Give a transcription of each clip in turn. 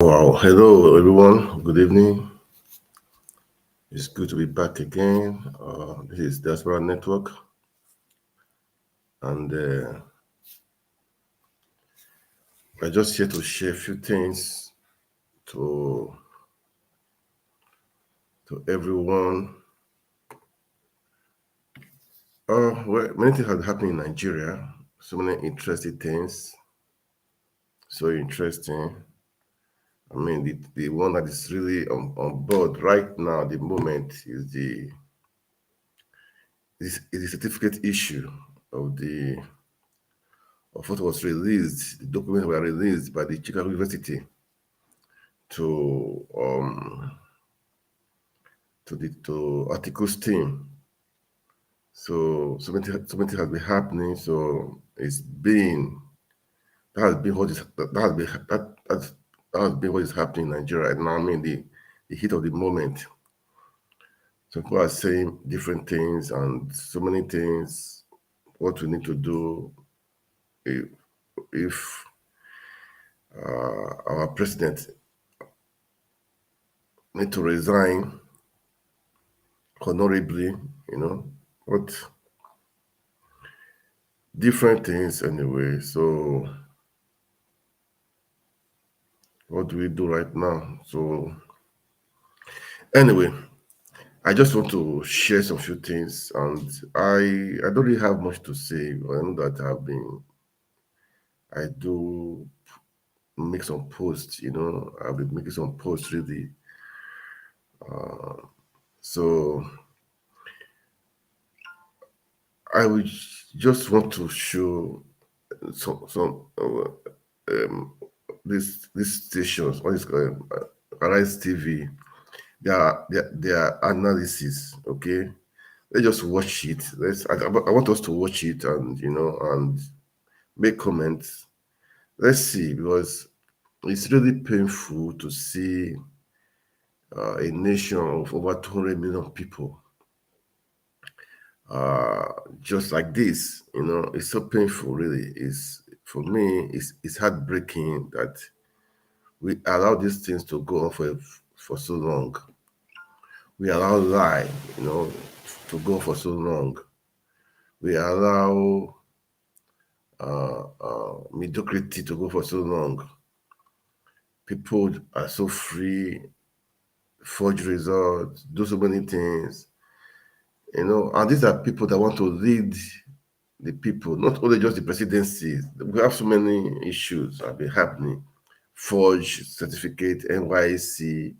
Wow, hello everyone. Good evening. It's good to be back again. This is Diaspora Network, and we're just here to share a few things to everyone. Well, many things have happened in Nigeria. So many interesting things. So interesting. I mean, the one that is really on board right now, at the moment, is the certificate issue of the of what was released, the documents were released by the Chicago University to to articles team. So many things has been happening. So it's been that has been what is that has been that has been what is happening in Nigeria right now. I mean the heat of the moment. So people are saying different things and so many things. What we need to do if our president need to resign honorably, but different things anyway. So what do we do right now? So anyway, I just want to share some few things, and I don't really have much to say. I know that I do make some posts. I've been making some posts really. So I would just want to show some these stations. What is called Arise TV. Their analysis. Okay, let's just watch it. I want us to watch it and make comments. Let's see, because it's really painful to see a nation of over 200 million people just like this. It's so painful, really. It's for me. It's heartbreaking that we allow these things to go on for so long. We allow lie, to go for so long. We allow mediocrity to go for so long. People are so free, forge results, do so many things, and these are people that want to lead the people, not only just the presidency. We have so many issues that have been happening. Forge certificate, NYC,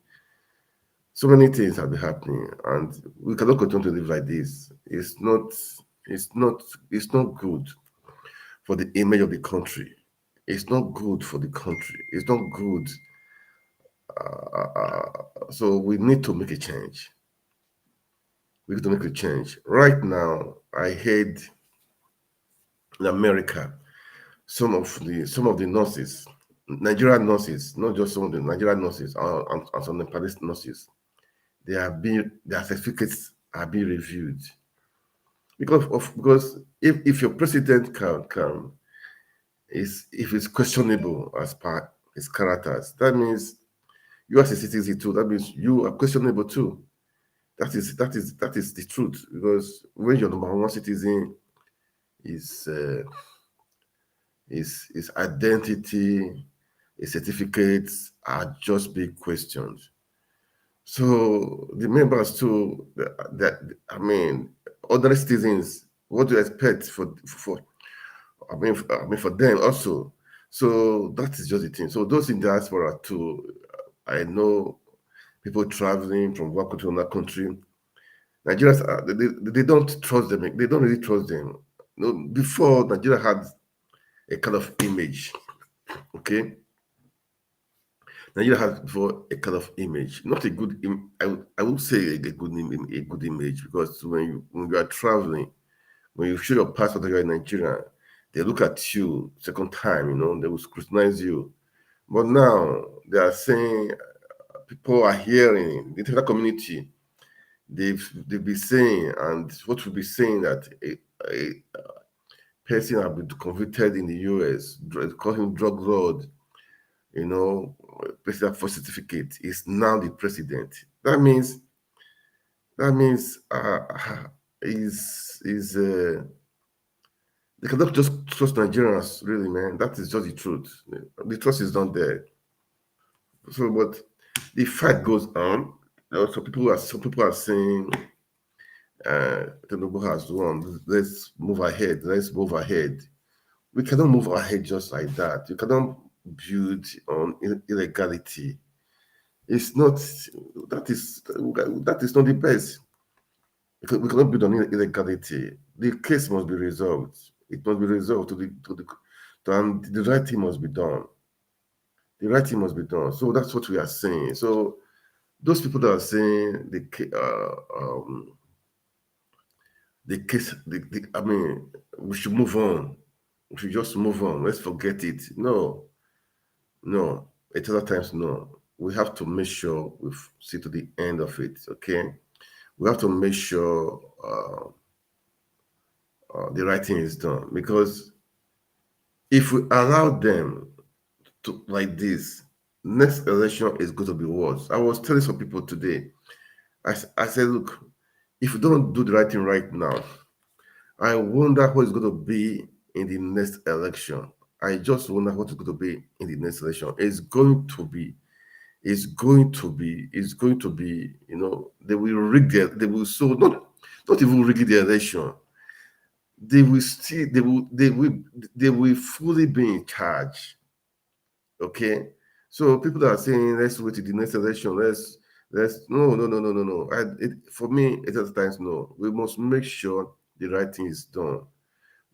so many things have been happening, and we cannot continue to live like this. It's not good for the image of the country. It's not good for the country. It's not good. So we need to make a change. We need to make a change. Right now, I heard in America, some of the nurses, Nigerian nurses, not just some of the Nigerian nurses and some Nepalese nurses, their certificates are being reviewed because if your president can is if it's questionable as per his characters, that means you as a citizen too. That means you are questionable too. That is the truth, because when your number one citizen is his identity, his certificates are just being questioned. So the members too, that I mean, other citizens, what do you expect for I mean for them also. So that is just the thing. So those in diaspora too, I know people traveling from one country to another country. Nigerians they don't trust them. They don't really trust them. Before Nigeria had a kind of image. Okay, Nigeria has before a kind of image, not a good. I would say a good image, because when you are traveling, when you show your passport that you're in Nigeria, they look at you second time. They will scrutinize you. But now they are saying, people are hearing the international community. They've been saying, and what will be saying, that a person has been convicted in the US, call him drug lord, president for certificate is now the president. That means is they cannot just trust Nigerians, really, man. That is just the truth. The trust is not there. So, but the fight goes on. Some people are saying Tinubu has won. Let's move ahead. Let's move ahead. We cannot move ahead just like that. You cannot build on illegality. It's not that is not the best. Because we cannot build on illegality. The case must be resolved. It must be resolved and the right thing must be done. The right thing must be done. So that's what we are saying. So those people that are saying the case, I mean, we should move on. We should just move on. Let's forget it. No. At other times, no. We have to make sure we see to the end of it. Okay. We have to make sure the right thing is done, because if we allow them to like this, next election is going to be worse. I was telling some people today, I said, look, if we don't do the right thing right now, I wonder what is going to be in the next election. I just wonder what is going to be in the next election. It's going to be, you know, they will rig they will so not even rig the election. They will fully be in charge. Okay. So people that are saying let's wait to the next election, let's no. For me, at other times, no. We must make sure the right thing is done.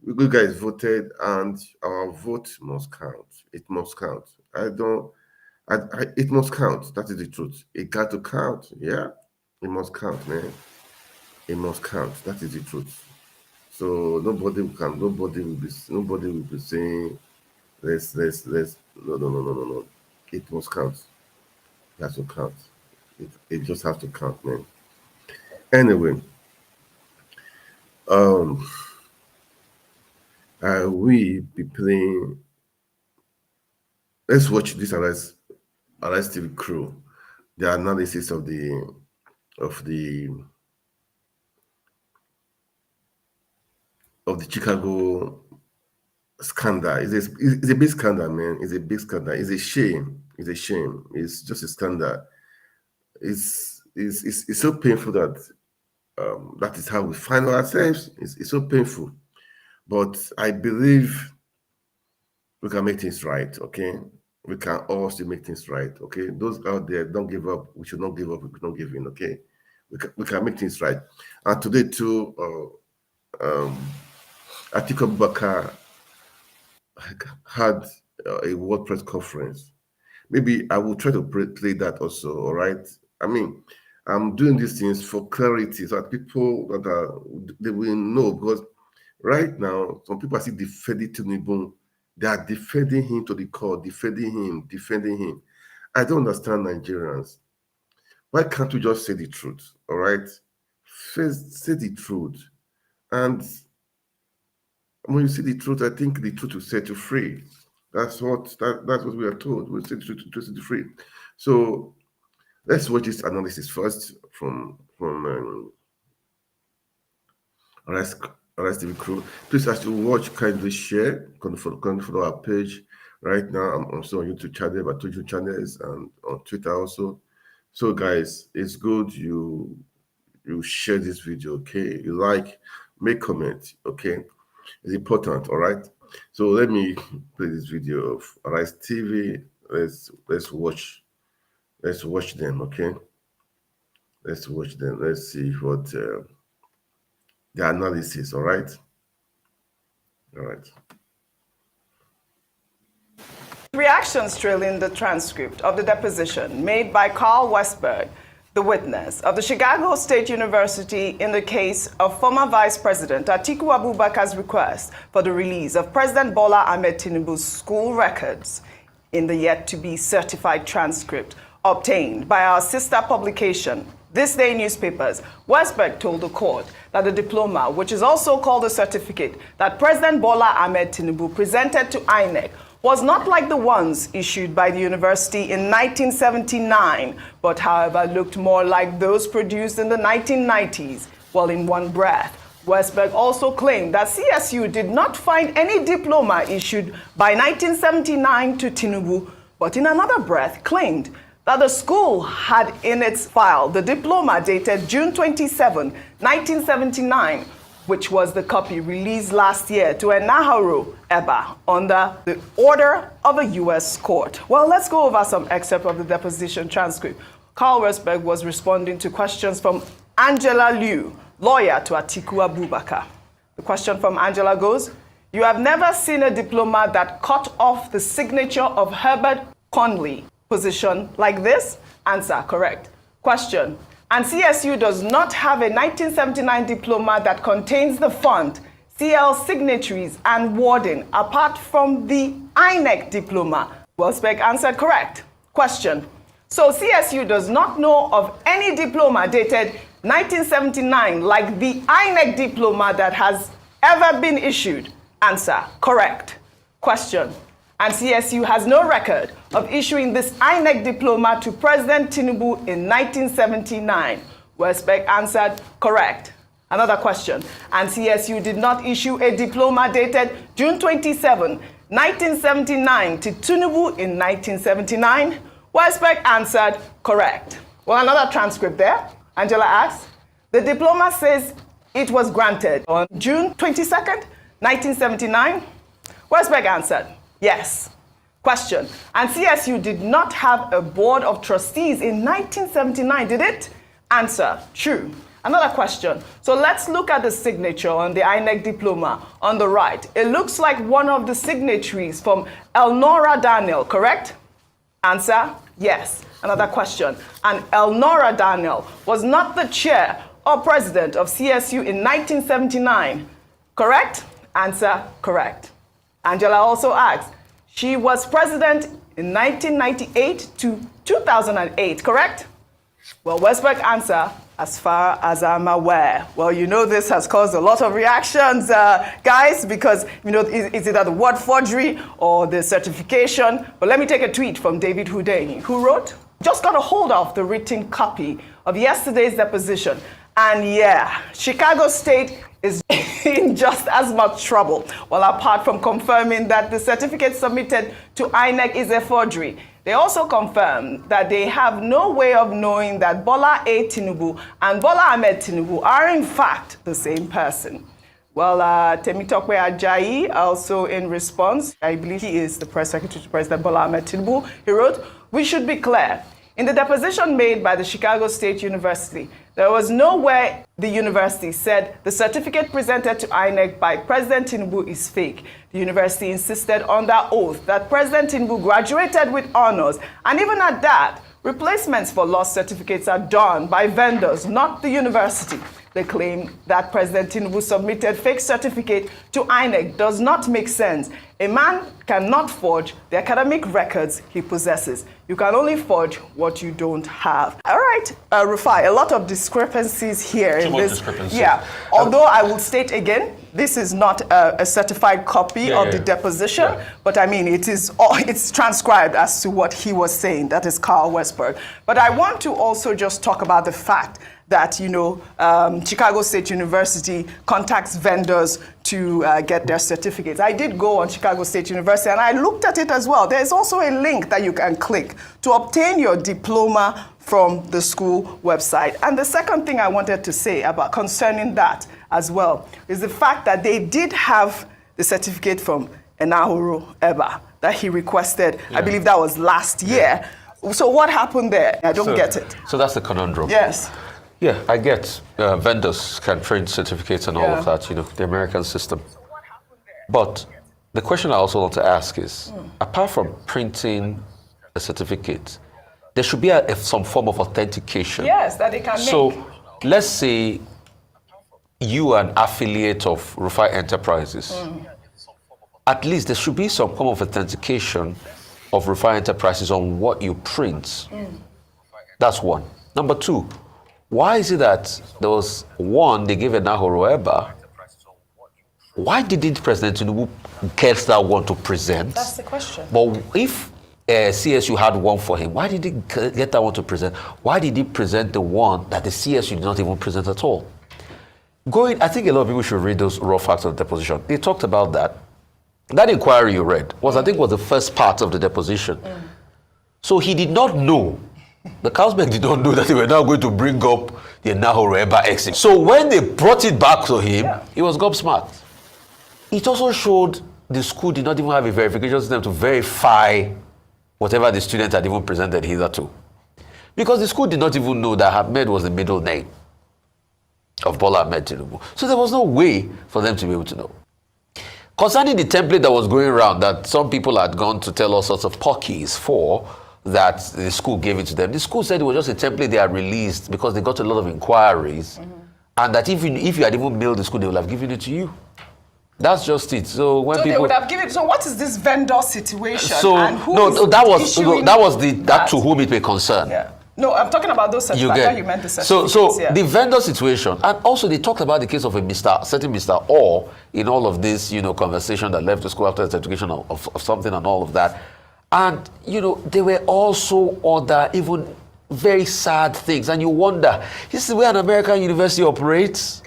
You guys voted, and our vote must count. It must count. It must count. That is the truth. It got to count. Yeah, it must count, man. It must count. That is the truth. So nobody will be saying let's no. It must count. It has to count. It just has to count, man. Anyway, we be playing. Let's watch this Arrest TV crew, the analysis of the Chicago scandal. It's a big scandal, man. It's a big scandal. It's a shame. It's a shame. It's just a scandal. It's so painful that that is how we find ourselves. It's so painful, but I believe we can make things right. Okay, we can also make things right. Okay, those out there, don't give up. We should not give up. We should not give in. Okay, we can make things right. And today too, Atiku Abubakar had a World Press conference. Maybe I will try to play that also. All right. I mean, I'm doing these things for clarity so that people they will know, because right now some people are still defending Tinubu. They are defending him to the core, defending him. I don't understand Nigerians. Why can't we just say the truth? All right, first say the truth, and when you see the truth, I think the truth will set you free. That's what we are told. We'll set the truth to set you free. So let's watch this analysis first from Arrest TV crew. Please, as you watch, kindly share. Can follow our page. Right now, I'm also on YouTube channel, but YouTube channels, and on Twitter also. So, guys, it's good you share this video. Okay, you like, make comment. Okay, it's important. All right. So let me play this video of Arrest TV. Let's watch. Let's watch them. Okay. Let's watch them. Let's see what the analysis. All right. All right. Reactions trailing the transcript of the deposition made by Carl Westberg, the witness of the Chicago State University in the case of former Vice President Atiku Abubakar's request for the release of President Bola Ahmed Tinubu's school records in the yet-to-be certified transcript obtained by our sister publication, This Day Newspapers. Westberg told the court that the diploma, which is also called a certificate that President Bola Ahmed Tinubu presented to INEC, was not like the ones issued by the university in 1979, but however looked more like those produced in the 1990s. Well, in one breath, Westberg also claimed that CSU did not find any diploma issued by 1979 to Tinubu, but in another breath claimed that the school had in its file the diploma dated June 27, 1979, which was the copy released last year to Enahoro Eba under the order of a U.S. court. Well, let's go over some excerpt of the deposition transcript. Carl Westberg was responding to questions from Angela Liu, lawyer to Atiku Abubakar. The question from Angela goes, "You have never seen a diploma that cut off the signature of Herbert Conley position like this?" Answer, correct. Question, and CSU does not have a 1979 diploma that contains the font, CL signatories, and wording apart from the INEC diploma. Westberg answered correct. Question, so CSU does not know of any diploma dated 1979 like the INEC diploma that has ever been issued? Answer, correct. Question, and CSU has no record of issuing this INEC diploma to President Tinubu in 1979. Westberg answered correct. Another question, and CSU did not issue a diploma dated June 27, 1979 to Tinubu in 1979. Westberg answered correct. Well, another transcript there. Angela asks, the diploma says it was granted on June 22nd, 1979. Westberg answered yes. Question, and CSU did not have a board of trustees in 1979, did it? Answer, true. Another question, so let's look at the signature on the INEC diploma on the right. It looks like one of the signatories from Elnora Daniel, correct? Answer, yes. Another question, and Elnora Daniel was not the chair or president of CSU in 1979, correct? Answer, correct. Angela also asks, she was president in 1998 to 2008, correct? Well, Westberg answer, as far as I'm aware. Well, you know this has caused a lot of reactions, guys, because, you know, is it the word forgery or the certification? But let me take a tweet from David Houdini, who wrote, just got a hold of the written copy of yesterday's deposition. And yeah, Chicago State is in just as much trouble. Well, apart from confirming that the certificate submitted to INEC is a forgery, they also confirmed that they have no way of knowing that Bola A. Tinubu and Bola Ahmed Tinubu are in fact the same person. Well, Temitope Ajayi also in response, I believe he is the press secretary to President Bola Ahmed Tinubu, he wrote, we should be clear. In the deposition made by the Chicago State University, there was nowhere the university said the certificate presented to INEC by President Tinubu is fake. The university insisted on that oath that President Tinubu graduated with honors, and even at that, replacements for lost certificates are done by vendors, not the university. They claim that President Tinubu submitted fake certificate to INEC does not make sense. A man cannot forge the academic records he possesses. You can only forge what you don't have. All right, Rufai, a lot of discrepancies here in this. Yeah, although I will state again, this is not a certified copy of the deposition, but I mean, it's transcribed as to what he was saying. That is Carl Westberg. But I want to also just talk about the fact that, you know, Chicago State University contacts vendors to get their certificates. I did go on Chicago State University and I looked at it as well. There's also a link that you can click to obtain your diploma from the school website. And the second thing I wanted to say about concerning that as well is the fact that they did have the certificate from Enahoro Eba that he requested. I believe that was last year. So what happened there? I don't get it. So that's the conundrum. Yes. Yeah, I get vendors can print certificates and all of that, you know, the American system. But the question I also want to ask is, apart from printing a certificate, there should be some form of authentication. Yes, that they can make. So let's say you are an affiliate of Rufai Enterprises. At least there should be some form of authentication of Rufai Enterprises on what you print. That's one. Number two, why is it that there was one, they gave Enahoro Eba, why didn't President Tinubu get that one to present? That's the question. But if CSU had one for him, why did he get that one to present? Why did he present the one that the CSU did not even present at all? I think a lot of people should read those raw facts of the deposition. They talked about that. That inquiry you read was, I think, was the first part of the deposition. So he did not know, the Carlsberg did not know that they were now going to bring up the Nahoreba exit. So when they brought it back to him, he was gobsmacked. It also showed the school did not even have a verification system to verify whatever the student had even presented hitherto. Because the school did not even know that Ahmed was the middle name of Bola Ahmed Tinubu. So there was no way for them to be able to know. Concerning the template that was going around, that some people had gone to tell all sorts of porkies for, that the school gave it to them. The school said it was just a template they had released because they got a lot of inquiries, and that if you had even mailed the school, they would have given it to you. That's just it. So when people they would have given. So what is this vendor situation? So and who that was to whom it may concern. Yeah. No, I'm talking about those certificates. You meant the certificates. So the vendor situation, and also they talked about the case of a certain Mr. Orr in all of this, conversation that left the school after certification of something and all of that. And, there were also other, even very sad things. And you wonder, this is the way an American university operates?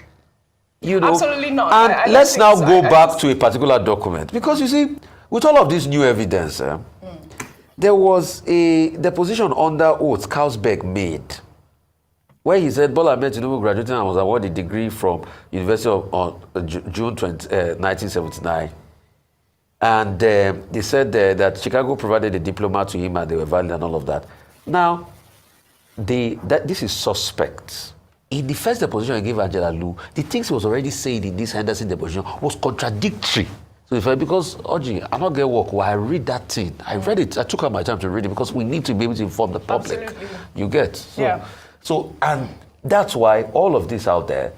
Absolutely not. And let's now go back to a particular document. Because, you see, with all of this new evidence, there was a deposition under oath Carlsberg made, where he said Bola Ahmed Tinubu graduated and was awarded a degree from University of June 1979. And they said that Chicago provided a diploma to him and they were valid and all of that. Now, this is suspect. In the first deposition I gave Angela Lu, the things he was already saying in this Henderson deposition was contradictory. So because, Oji, I not get work, I read that thing. I read it. I took out my time to read it because we need to be able to inform the public. Absolutely. You get? So, and that's why all of this out there,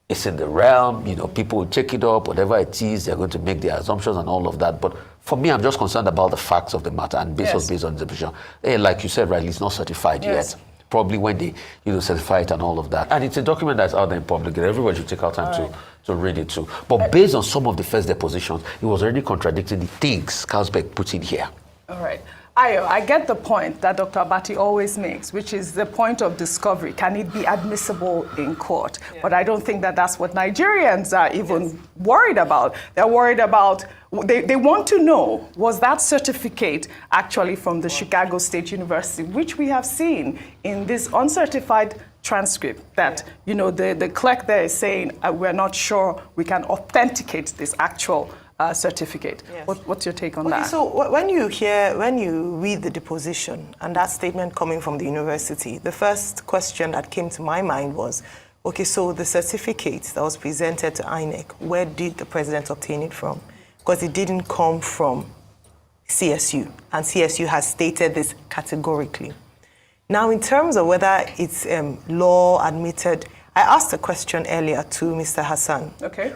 it's in the realm, people will check it up, whatever it is, they're going to make their assumptions and all of that. But for me, I'm just concerned about the facts of the matter and based on the deposition. Like you said, rightly, it's not certified yet. Probably when they, certify it and all of that. And it's a document that's out there in public. Everybody should take out time to read it too. But based on some of the first depositions, it was already contradicting the things Carlsberg put in here. All right. Ayo, I get the point that Dr. Abati always makes, which is the point of discovery. Can it be admissible in court? But I don't think that that's what Nigerians are even worried about. They're worried about, they want to know, was that certificate actually from the Chicago State University, which we have seen in this uncertified transcript that, the clerk there is saying, we're not sure we can authenticate this actual certificate. What's your take on that? So when you read the deposition and that statement coming from the university, the first question that came to my mind was, okay, so the certificate that was presented to INEC, where did the president obtain it from? Because it didn't come from CSU, and CSU has stated this categorically. Now, in terms of whether it's law admitted, I asked a question earlier to Mr. Hassan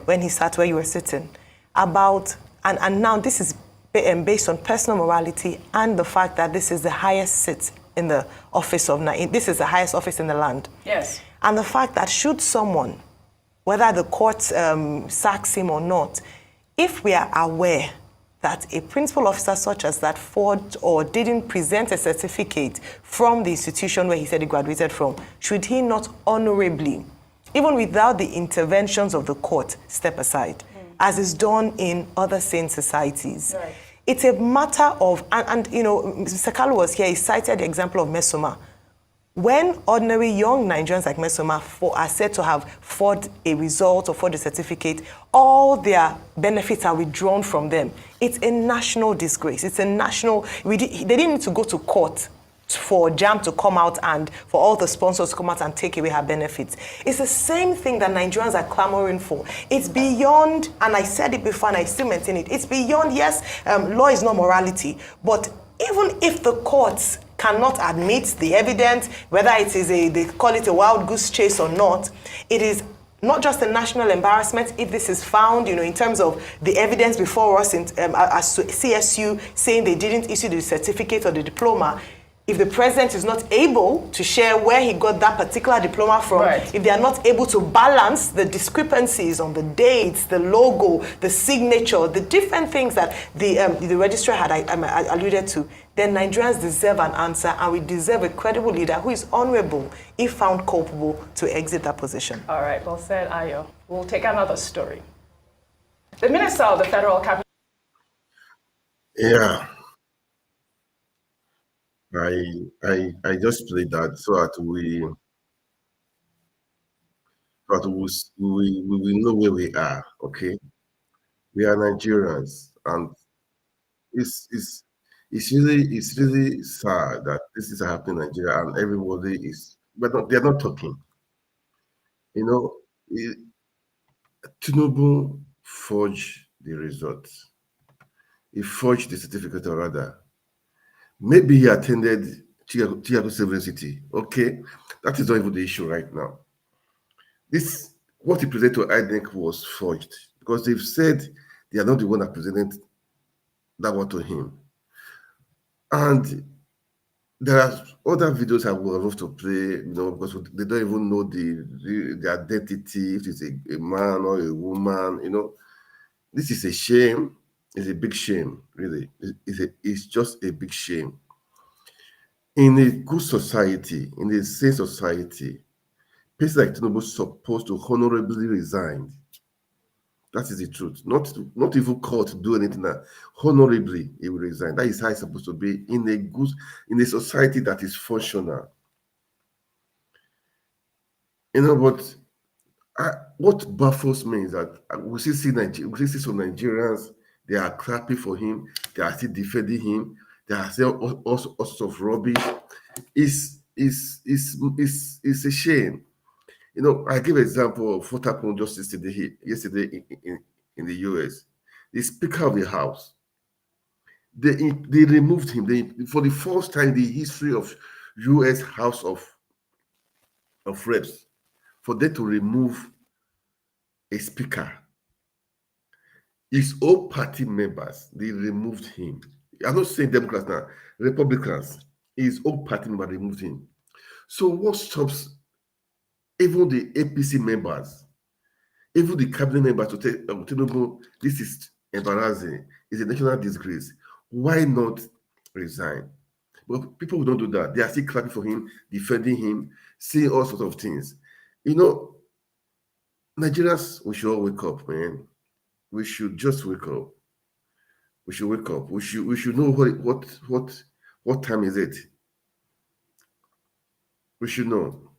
when he sat where you were sitting, about, and now this is based on personal morality and the fact that this is the highest seat in the office of, this is the highest office in the land. Yes. And the fact that should someone, whether the court sacks him or not, if we are aware that a principal officer such as that forged or didn't present a certificate from the institution where he said he graduated from, should he not honorably, even without the interventions of the court, step aside? As is done in other sane societies. Right. It's a matter of, and Mr. Kalu was here, he cited the example of Mesoma. When ordinary young Nigerians like Mesoma are said to have forged a result or forged a certificate, all their benefits are withdrawn from them. It's a national disgrace. It's a national, they didn't need to go to court for JAM to come out and for all the sponsors to come out and take away her benefits. It's the same thing that Nigerians are clamoring for. It's beyond, and I said it before and I still maintain it, it's beyond, yes, law is not morality, but even if the courts cannot admit the evidence, whether it is they call it a wild goose chase or not, it is not just a national embarrassment if this is found, in terms of the evidence before us as CSU saying they didn't issue the certificate or the diploma. if the president is not able to share where he got that particular diploma from, Right. if they are not able to balance the discrepancies on the dates, the logo, the signature, the different things that the registrar had alluded to, then Nigerians deserve an answer, and we deserve a credible leader who is honorable, if found culpable, to exit that position. All right, well said, Ayo. We'll take another story. The Minister of the Federal Capital. Yeah, I just played that so that we know where we are. Okay, we are Nigerians, and it's it's it's really sad that this is happening in Nigeria, and everybody is, but they're not talking. You know, Tinubu forged the results. He forged the certificate, or rather. Maybe he attended Chicago University. Okay, that is not even the issue right now. This, what he presented to INEC was forged because they've said they are not the one that presented that one to him. And there are other videos I would love to play, because they don't even know the identity, if it's a man or a woman, This is a shame. It's a big shame, really. It's just a big shame. In a good society, in a sane society, people like Tinubu supposed to honorably resign. That is the truth. Not even called to do anything. Honorably, he will resign. That is how it's supposed to be in a society that is functional. But what baffles me is that we see some Nigerians, they are clapping for him, they are still defending him, they are saying all sorts of rubbish. It's a shame. I give an example of what happened just yesterday in the US. The Speaker of the House, they removed him. For the first time in the history of US House of Reps, for them to remove a speaker. His own party members, they removed him. I'm not saying Democrats now, Republicans, his own party member removed him. So what stops even the APC members, even the cabinet members to tell this is embarrassing, it's a national disgrace. Why not resign? But people who don't do that, they are still clapping for him, defending him, saying all sorts of things. Nigerians, we should all wake up, man. We should just wake up. We should wake up. We should know what time is it. We should know.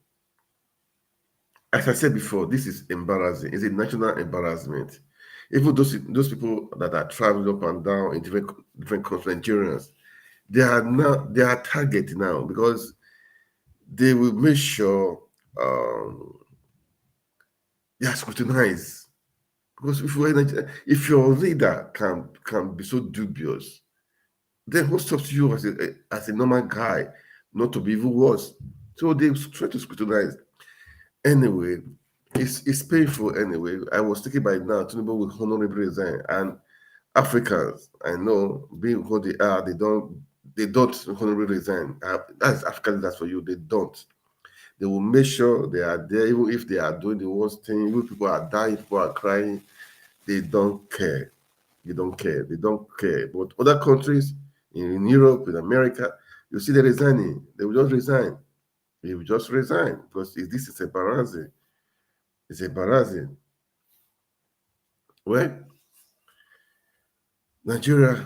As I said before, this is embarrassing. It's a national embarrassment. Even those people that are traveling up and down in different countries, Nigerians, they are target now because they will make sure they are scrutinized. Because if your leader can be so dubious, then what stops you as a normal guy not to be even worse? So they try to scrutinize. Anyway, it's painful anyway. I was thinking by now, Tinubu will honorably resign. And Africans, I know, being what they are, they don't honorably resign. That's African leaders for you. They don't. They will make sure they are there, even if they are doing the worst thing, even people are dying, people are crying. They don't care. They don't care. They don't care. But other countries in Europe, in America, you see they're resigning. They will just resign. They will just resign because this is embarrassing. It's embarrassing. Well, Nigeria,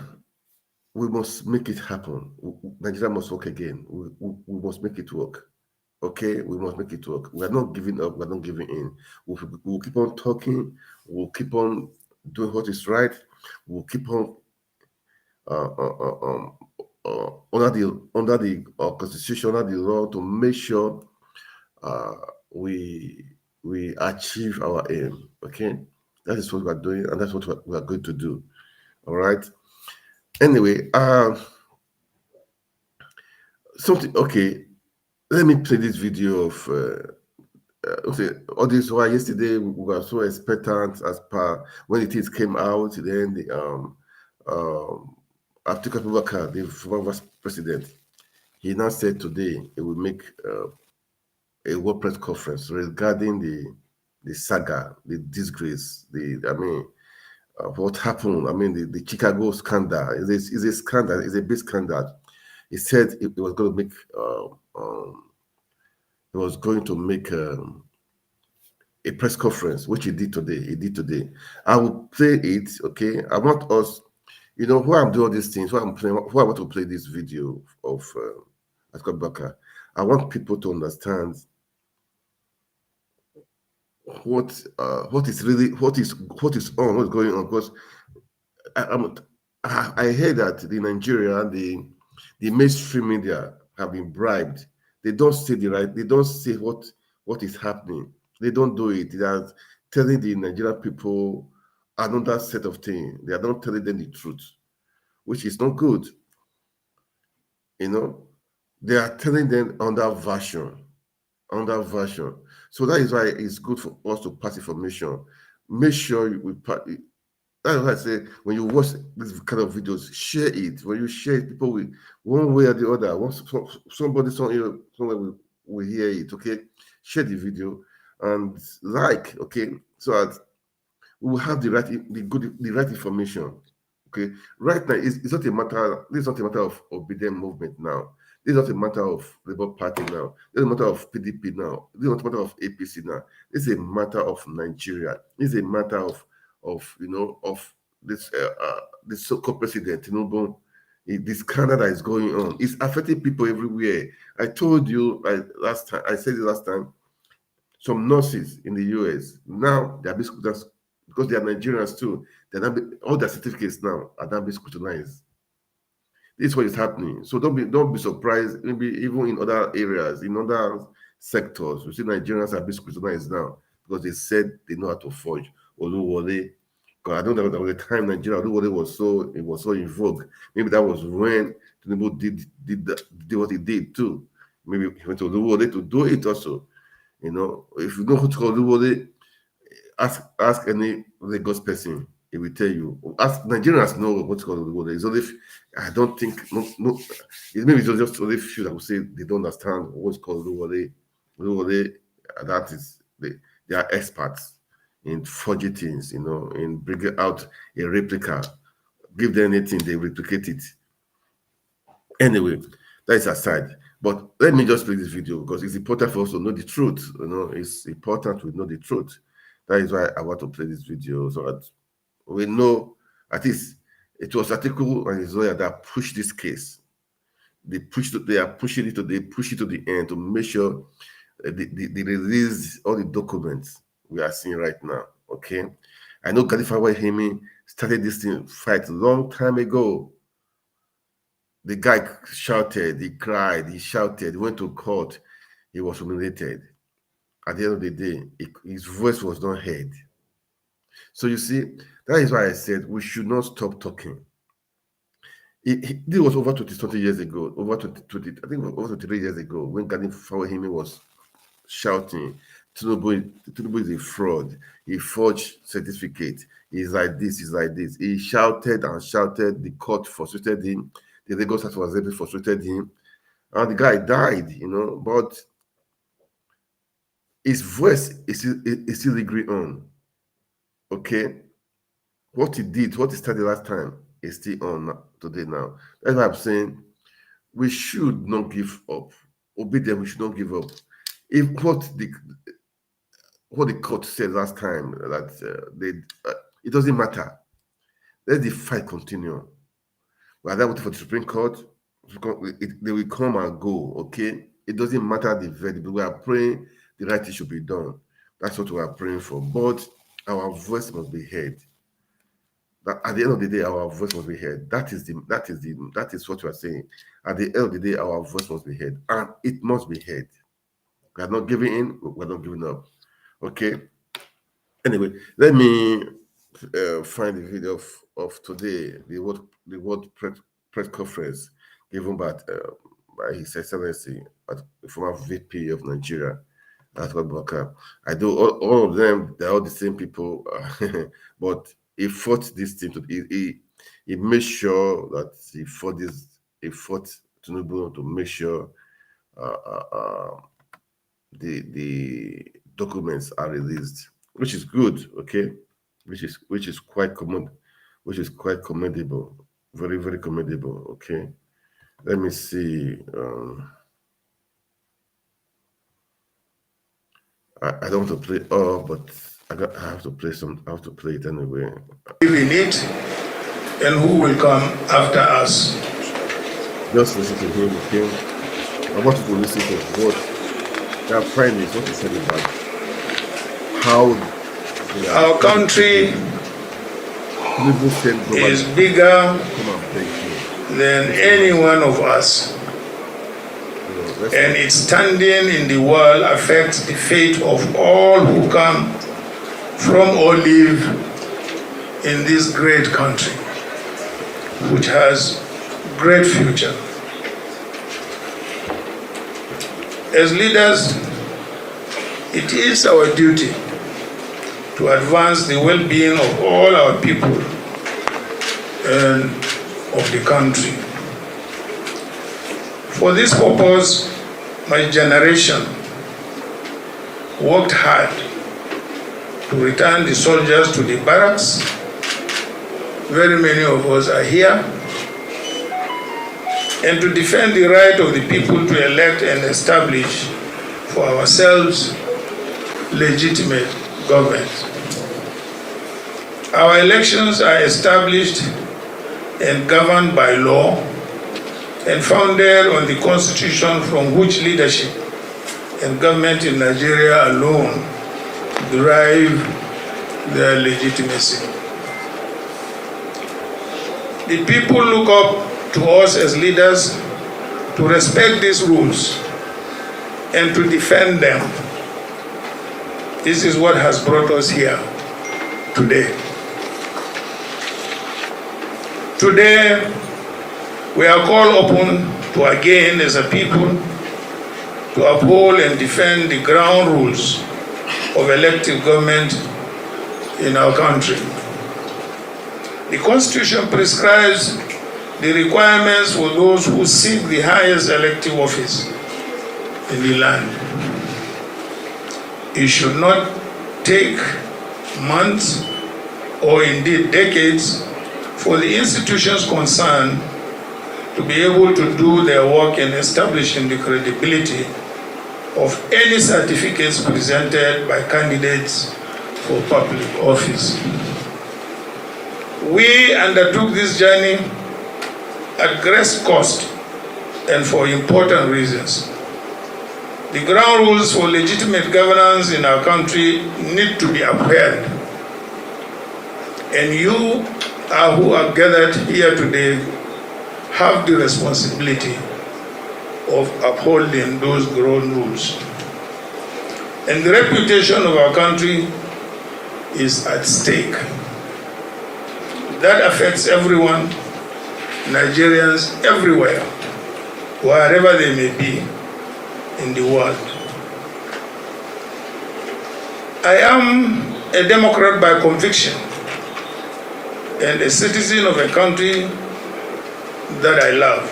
we must make it happen. Nigeria must work again. We must make it work. Okay, we must make it work. We are not giving up. We are not giving in. We'll keep on talking. We'll keep on doing what is right. We'll keep on under the constitution, under the law, to make sure we achieve our aim. Okay, that is what we are doing, and that's what we are going to do. All right. Anyway, something. Okay, let me play this video of. All this why yesterday we were so expectant as per when the things came out. Then the Atiku Abubakar, the former vice president, he now said today he will make a world press conference regarding the saga, the disgrace, what happened. I mean, the Chicago scandal is a scandal, is a big scandal. He said he was going to make he was going to make a press conference, which he did today. He did today. I will play it. Okay, I want us, why I'm doing all these things, why I'm playing, why I want to play this video of Atiku Abubakar. I want people to understand what is really what is what's going on, because I heard that the Nigeria, the mainstream media have been bribed. They don't say the right. They don't say what is happening. They don't do it. They are telling the Nigerian people another set of things. They are not telling them the truth, which is not good. They are telling them another version. So that is why it's good for us to pass information. Make sure that's why I say when you watch this kind of videos, share it. When you share it, people will one way or the other. Once somebody somewhere will hear it. Okay, share the video and like. Okay, so that we will have the right information. Okay, right now it's not a matter. This is not a matter of obedient movement now. This is not a matter of Labour Party now. This is a matter of PDP now. This is not a matter of APC now. This is a matter of Nigeria. This is a matter of this so-called president Tinubu. This scandal that is going on. It's affecting people everywhere. I told you last time. I said it last time. Some nurses in the US now they are being scrutinized because they are Nigerians too. All their certificates now are now being scrutinized. This is what is happening. So don't be surprised. Maybe even in other areas, in other sectors, you see Nigerians are being scrutinized now because they said they know how to forge Oluwole. Because I don't know, there was a time Nigeria Oluwole was so in vogue. Maybe that was when Tinubu did what he did too. Maybe he went to Oluwole to do it also. If you know who to call Oluwole, ask any Lagos person. He will tell you. Ask Nigerians know what's called Oluwole. It's only I don't think no. Maybe it's just only few that will say they don't understand what's called Oluwole. Oluwole, that is they are experts in forging things. In bringing out a replica. Give them anything, they replicate it. Anyway, that is aside. But let me just play this video because it's important for us to know the truth. It's important to know the truth. That is why I want to play this video so that we know at least it was Atiku and his lawyer that pushed this case. They push it to the end to make sure they release all the documents we are seeing right now. Okay, I know Khalifa Wahimi started this fight a long time ago. The guy shouted, he cried, he shouted, he went to court, he was humiliated. At the end of the day, his voice was not heard. So you see, that is why I said we should not stop talking. This was over 20 years ago, over 20, I think over 23 years ago, when Gani Fawahimi was shouting, Tinubu is a fraud. He forged certificate. He's like this, he's like this. He shouted and shouted. The court frustrated him. The Lagos State was able to frustrated him. And the guy died, but his voice is still lingering on. Okay? What he did, what he started last time, is still on today now. That's why I'm saying we should not give up. Obedient, we should not give up. If what the court said last time that it doesn't matter. Let the fight continue. We are there waiting for the Supreme Court. They will come and go. Okay, it doesn't matter the verdict. We are praying the right thing should be done. That's what we are praying for. But our voice must be heard. At the end of the day, our voice must be heard. That is what we are saying. At the end of the day, our voice must be heard, and it must be heard. We are not giving in. We are not giving up. Okay. Anyway, let me find the video of today, the world press conference given by His Excellency, the former VP of Nigeria, Atiku Abubakar. I do all of them. They're all the same people, but he fought this thing. He made sure that he fought Tinubu to make sure the documents are released, which is good, okay, which is quite commendable, very, very commendable. Okay, let me see. I don't want to play all, but I have to play some. I have to play it anyway. In it, and who will come after us. Just listen to him, okay? I want you to listen to what their prime is, what he said about how our country is bigger than any one of us, and its standing in the world affects the fate of all who come from or live in this great country, which has great future. As leaders, it is our duty to advance the well-being of all our people and of the country. For this purpose, my generation worked hard to return the soldiers to the barracks. Very many of us are here, and to defend the right of the people to elect and establish for ourselves legitimate government. Our elections are established and governed by law and founded on the Constitution, from which leadership and government in Nigeria alone derive their legitimacy. The people look up to us as leaders to respect these rules and to defend them. This is what has brought us here today. Today, we are called upon to again, as a people, to uphold and defend the ground rules of elective government in our country. The Constitution prescribes the requirements for those who seek the highest elective office in the land. It should not take months or indeed decades for the institutions concerned to be able to do their work in establishing the credibility of any certificates presented by candidates for public office. We undertook this journey at great cost and for important reasons. The ground rules for legitimate governance in our country need to be upheld. And you who are gathered here today have the responsibility of upholding those ground rules. And the reputation of our country is at stake. That affects everyone, Nigerians everywhere, wherever they may be in the world. I am a Democrat by conviction and a citizen of a country that I love.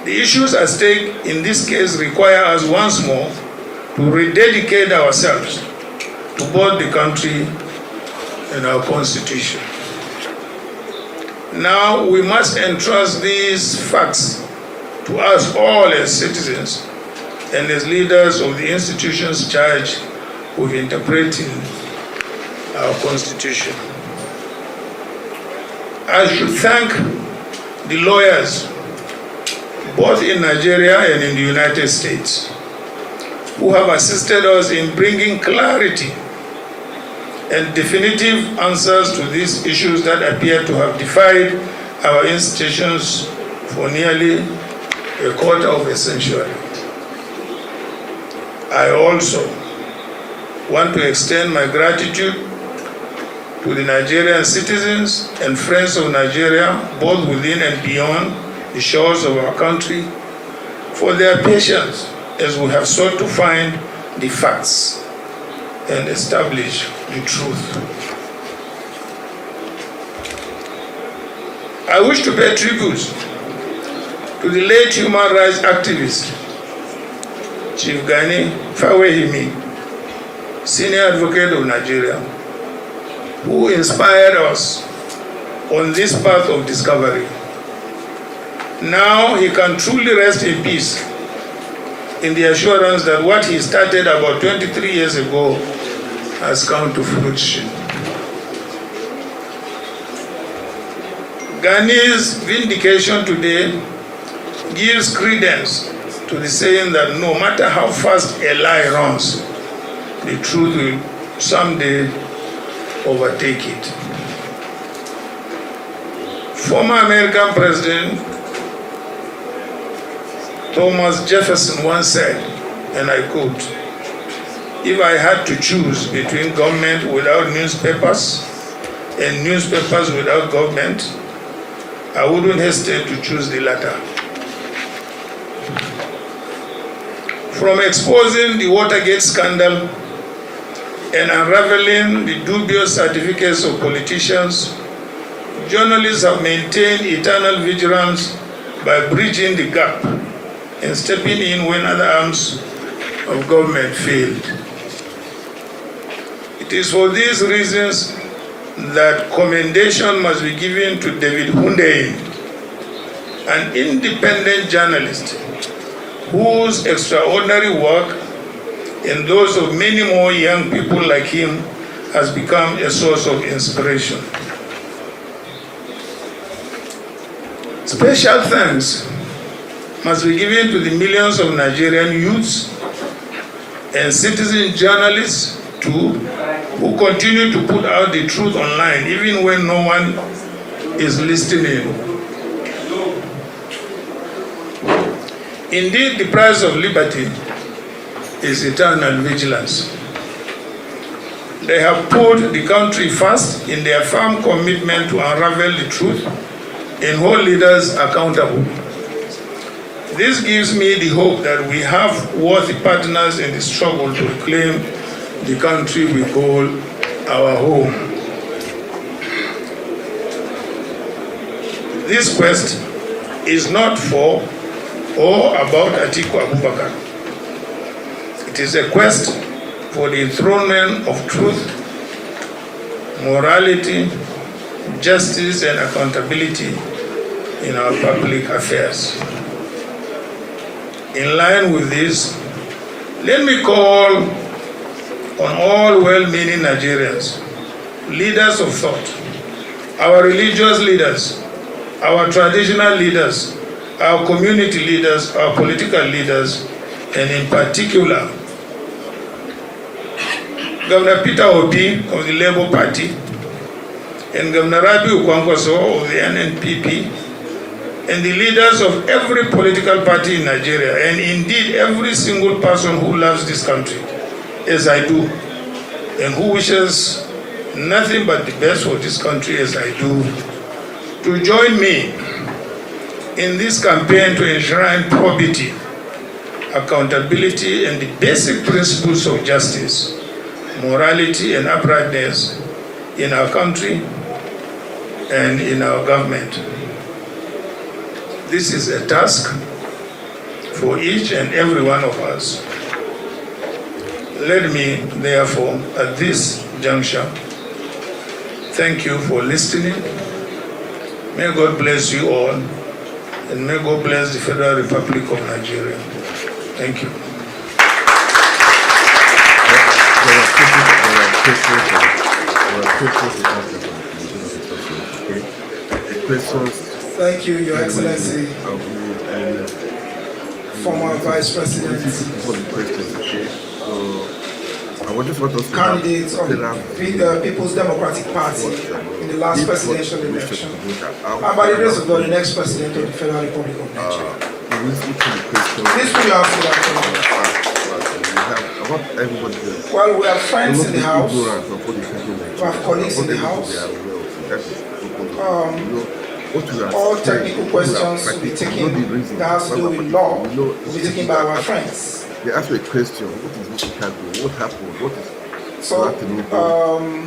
The issues at stake in this case require us once more to rededicate ourselves to both the country and our Constitution. Now we must entrust these facts to us all as citizens and as leaders of the institutions charged with interpreting our Constitution. I should thank the lawyers, both in Nigeria and in the United States, who have assisted us in bringing clarity and definitive answers to these issues that appear to have defied our institutions for nearly a quarter of a century. I also want to extend my gratitude to the Nigerian citizens and friends of Nigeria, both within and beyond the shores of our country, for their patience as we have sought to find the facts and establish the truth. I wish to pay tribute to the late human rights activist, Chief Gani Fawehimi, senior advocate of Nigeria, who inspired us on this path of discovery. Now he can truly rest in peace in the assurance that what he started about 23 years ago has come to fruition. Gani's vindication today gives credence to the saying that no matter how fast a lie runs, the truth will someday overtake it. Former American President Thomas Jefferson once said, and I quote, "If I had to choose between government without newspapers and newspapers without government, I wouldn't hesitate to choose the latter." From exposing the Watergate scandal and unraveling the dubious certificates of politicians, journalists have maintained eternal vigilance by bridging the gap and stepping in when other arms of government failed. It is for these reasons that commendation must be given to David Hundeyin, an independent journalist whose extraordinary work and those of many more young people like him has become a source of inspiration. Special thanks must be given to the millions of Nigerian youths and citizen journalists too, who continue to put out the truth online even when no one is listening. Indeed, the price of liberty is eternal vigilance. They have put the country first in their firm commitment to unravel the truth and hold leaders accountable. This gives me the hope that we have worthy partners in the struggle to reclaim the country we call our home. This quest is not for or about Atiku Abubakar. It is a quest for the enthronement of truth, morality, justice, and accountability in our public affairs. In line with this, let me call on all well-meaning Nigerians, leaders of thought, our religious leaders, our traditional leaders, our community leaders, our political leaders, and in particular, Governor Peter Obi of the Labour Party and Governor Rabi Ukwankwaso of the NNPP, and the leaders of every political party in Nigeria, and indeed every single person who loves this country, as I do, and who wishes nothing but the best for this country as I do, to join me in this campaign to enshrine probity, accountability, and the basic principles of justice, morality, and uprightness in our country and in our government. This is a task for each and every one of us. Let me, therefore, at this juncture, thank you for listening. May God bless you all, and may God bless the Federal Republic of Nigeria. Thank you. Thank you, Your Excellency, former Vice President, candidate of the People's Democratic Party in the last presidential election, and by the grace of God, the next president of the Federal Republic of Nigeria. This will answer that question. Well, we have friends in the house, we have colleagues in the house. All technical questions will be taken that has to do with law will be taken by our friends. They asked me a question: what is Chicago? What happened? What is so?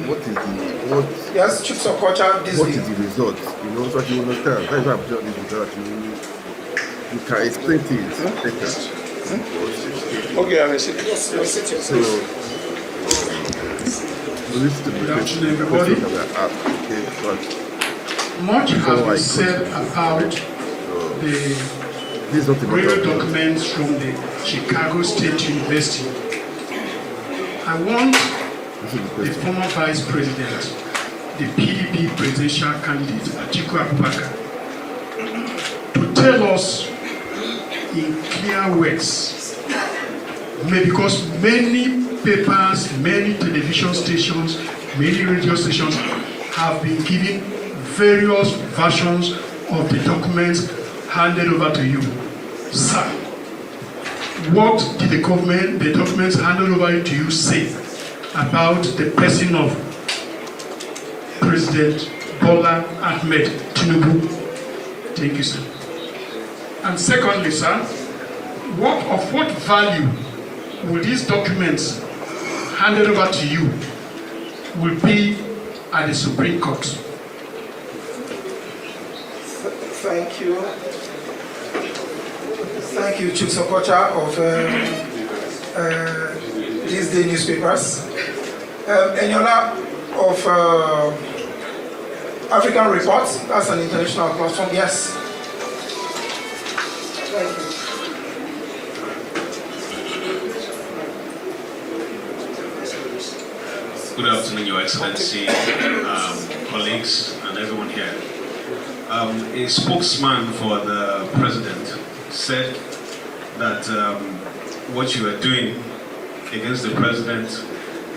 What is the Yes, Chief Sokocha. What is the result? You know, so you understand. That's why I'm telling you that You can explain things better. Okay, I will sit. Yes, you sit So, yourself. listen to the Good afternoon, question everybody. that I asked. Okay, but Much has before I been said continue, about the this is not a matter real of documents from the Chicago State University. I want this is the the question. former Vice President, the PDP presidential candidate, Atiku Abubakar, to tell us in clear words, because many papers, many television stations, many radio stations have been giving various versions of the documents handed over to you. Sir, what did the documents handed over to you say about the person of President Bola Ahmed Tinubu? Thank you, sir. And secondly, sir, of what value will these documents handed over to you will be at the Supreme Court? Thank you. Thank you, Chief Sokocha of these day newspapers. Eniola of African Reports, that's an international platform, yes. Thank you. Good afternoon, Your Excellency, colleagues, and everyone here. A spokesman for the president said that what you are doing against the president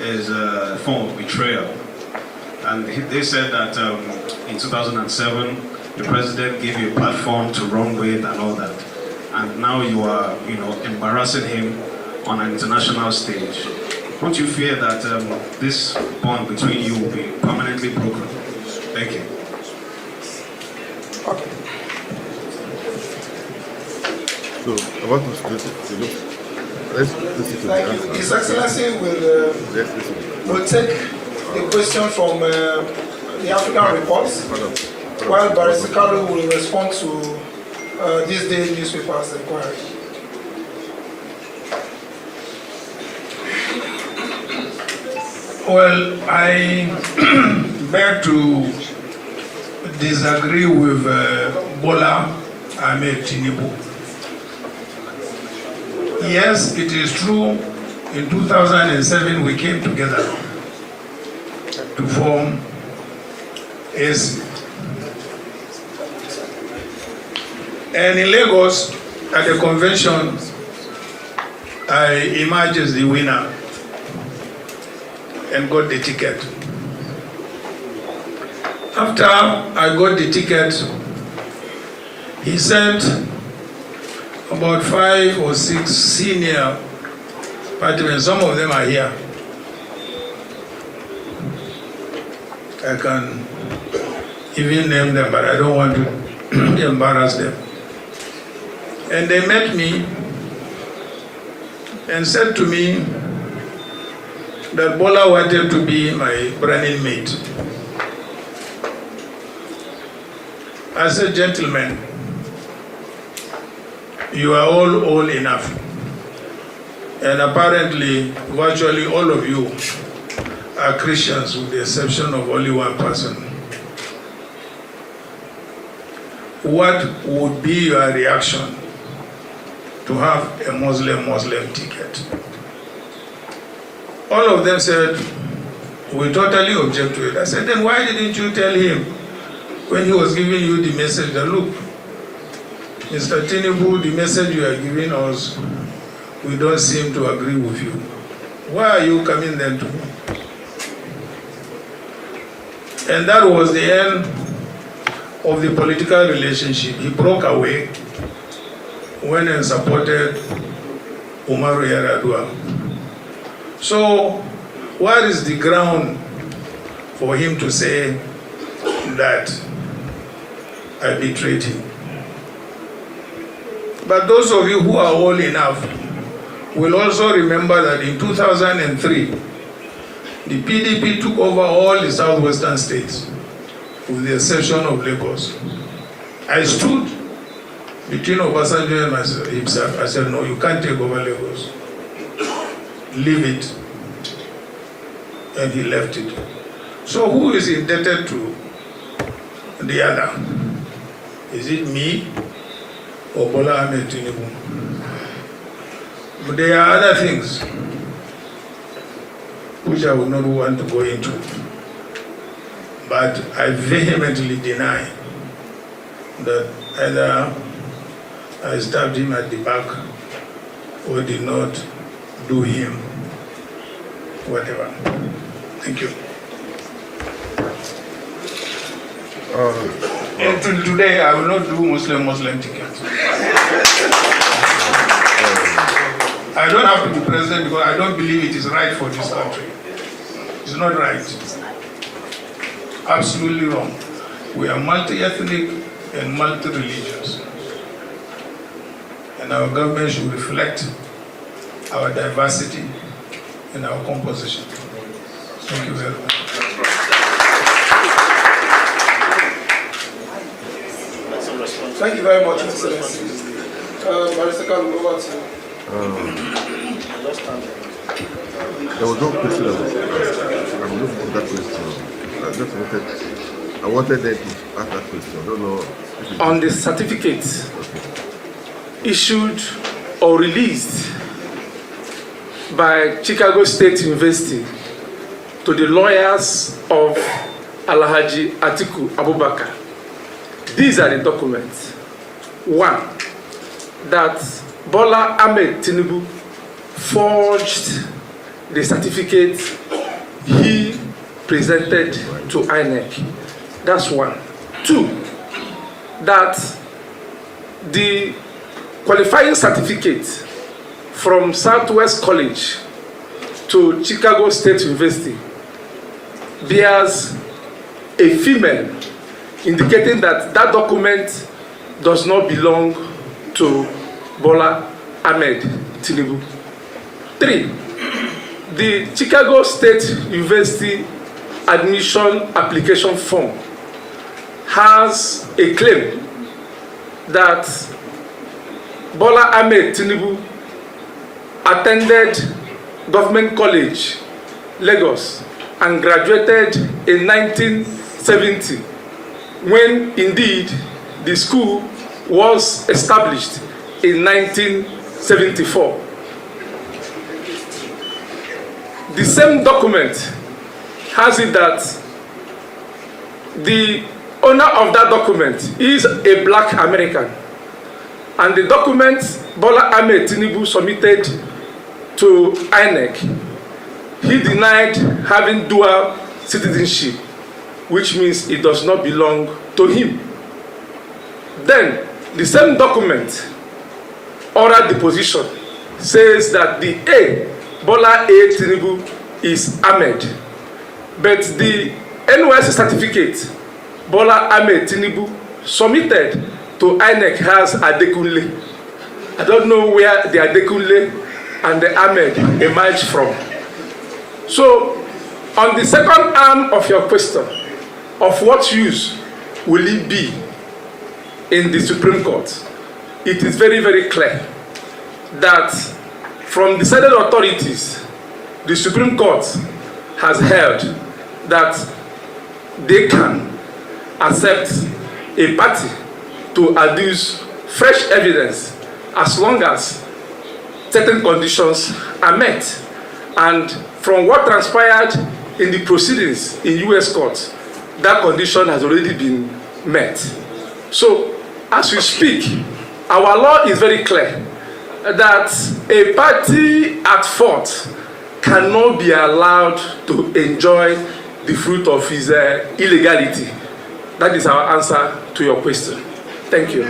is a form of betrayal. And they said that in 2007, the president gave you a platform to run with and all that. And now you are, embarrassing him on an international stage. Don't you fear that this bond between you will be permanently broken? Thank you. Okay. So, about to let's listen to the Thank you. answer. His Excellency Let's listen. will take the question from the African Reports, while Barrister Kalu will respond to this day newspapers inquiry. Well, I beg to disagree with Bola Ahmed Tinubu. Yes, it is true, in 2007 we came together to form AC. And in Lagos, at the convention, I emerged as the winner and got the ticket. After I got the ticket, he sent about 5 or 6 senior partymen. Some of them are here. I can even name them, but I don't want to embarrass them. And they met me and said to me that Bola wanted to be my running mate. I said, gentlemen, you are all old enough. And apparently, virtually all of you are Christians with the exception of only one person. What would be your reaction to have a Muslim ticket? All of them said, we totally object to it. I said, then why didn't you tell him when he was giving you the message that, look, Mr. Tinubu, the message you are giving us, we don't seem to agree with you. Why are you coming then to me? And that was the end of the political relationship. He broke away, went and supported Umaru Yar'Adua. So, what is the ground for him to say that I betrayed him? But those of you who are old enough will also remember that in 2003, the PDP took over all the southwestern states, with the exception of Lagos. I stood Between Obasanjo and himself, I said, no, you can't take over Lagos. Leave it. And he left it. So who is indebted to the other? Is it me or Bola Ahmed Tinubu? But there are other things which I would not want to go into. But I vehemently deny that either I stabbed him at the back or did not do him whatever. Thank you. Until today, I will not do Muslim ticket. I don't have to be president because I don't believe it is right for this country. It's not right. Absolutely wrong. We are multi-ethnic and multi-religious. And our government should reflect our diversity and our composition. Thank you very much. Thank you very much, Excellency. Barrister Kalu, over to you. There was no question I'm looking for that question. I wanted them to ask that question. I don't know. On the certificate issued or released by Chicago State University to the lawyers of Alhaji Atiku Abubakar. These are the documents. One, that Bola Ahmed Tinubu forged the certificate he presented to INEC. That's one. Two, that the qualifying certificate from Southwest College to Chicago State University bears a female, indicating that that document does not belong to Bola Ahmed Tinubu. Three, the Chicago State University admission application form has a claim that Bola Ahmed Tinubu attended Government College, Lagos, and graduated in 1970, when indeed the school was established in 1974. The same document has it that the owner of that document is a black American, and the document Bola Ahmed Tinubu submitted to INEC, he denied having dual citizenship, which means it does not belong to him. Then the same document, oral deposition, says that the Bola A. Tinubu is Ahmed, but the NYSC certificate Bola Ahmed Tinubu submitted to INEC has Adekunle. I don't know where the Adekunle and the Ahmed emerged from. So, on the second arm of your question, of what use will it be in the Supreme Court, it is very, very clear that from decided authorities, the Supreme Court has held that they can accept a party to adduce fresh evidence as long as certain conditions are met. And from what transpired in the proceedings in U.S. courts, that condition has already been met. So, as we speak, our law is very clear that a party at fault cannot be allowed to enjoy the fruit of his illegality. That is our answer to your question. Thank you.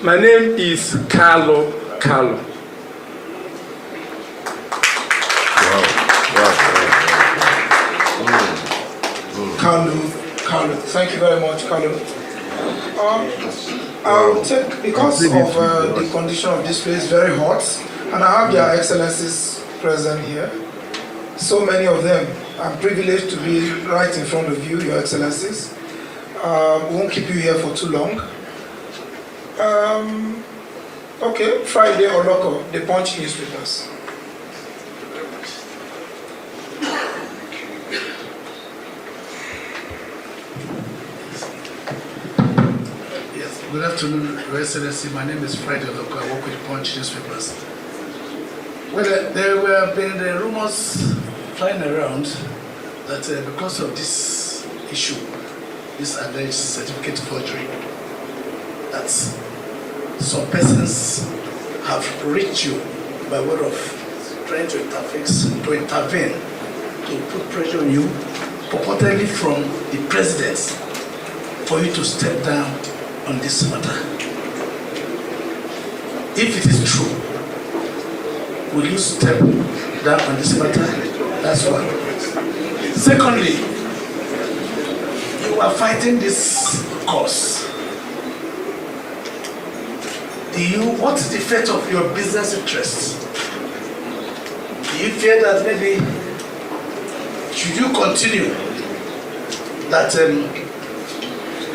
My name is Carlo. Wow. Carlo, thank you very much, Carlo. I'll take, because of the condition of this place, very hot, and I have your excellencies present here. So many of them. I'm privileged to be right in front of you, your excellencies. We won't keep you here for too long. Okay, Friday or local, the Punch newspapers. Yes, good afternoon, Your Excellency. My name is Friday Oloko. I work with Punch newspapers. Well, there were been rumors flying around that because of this issue, this alleged certificate forgery, that some persons have reached you by way of trying to intervene, to put pressure on you, purportedly from the president, for you to step down on this matter. If it is true, will you step down on this matter? That's one. Secondly, you are fighting this cause. What's the fate of your business interests? Do you fear that maybe, should you continue, that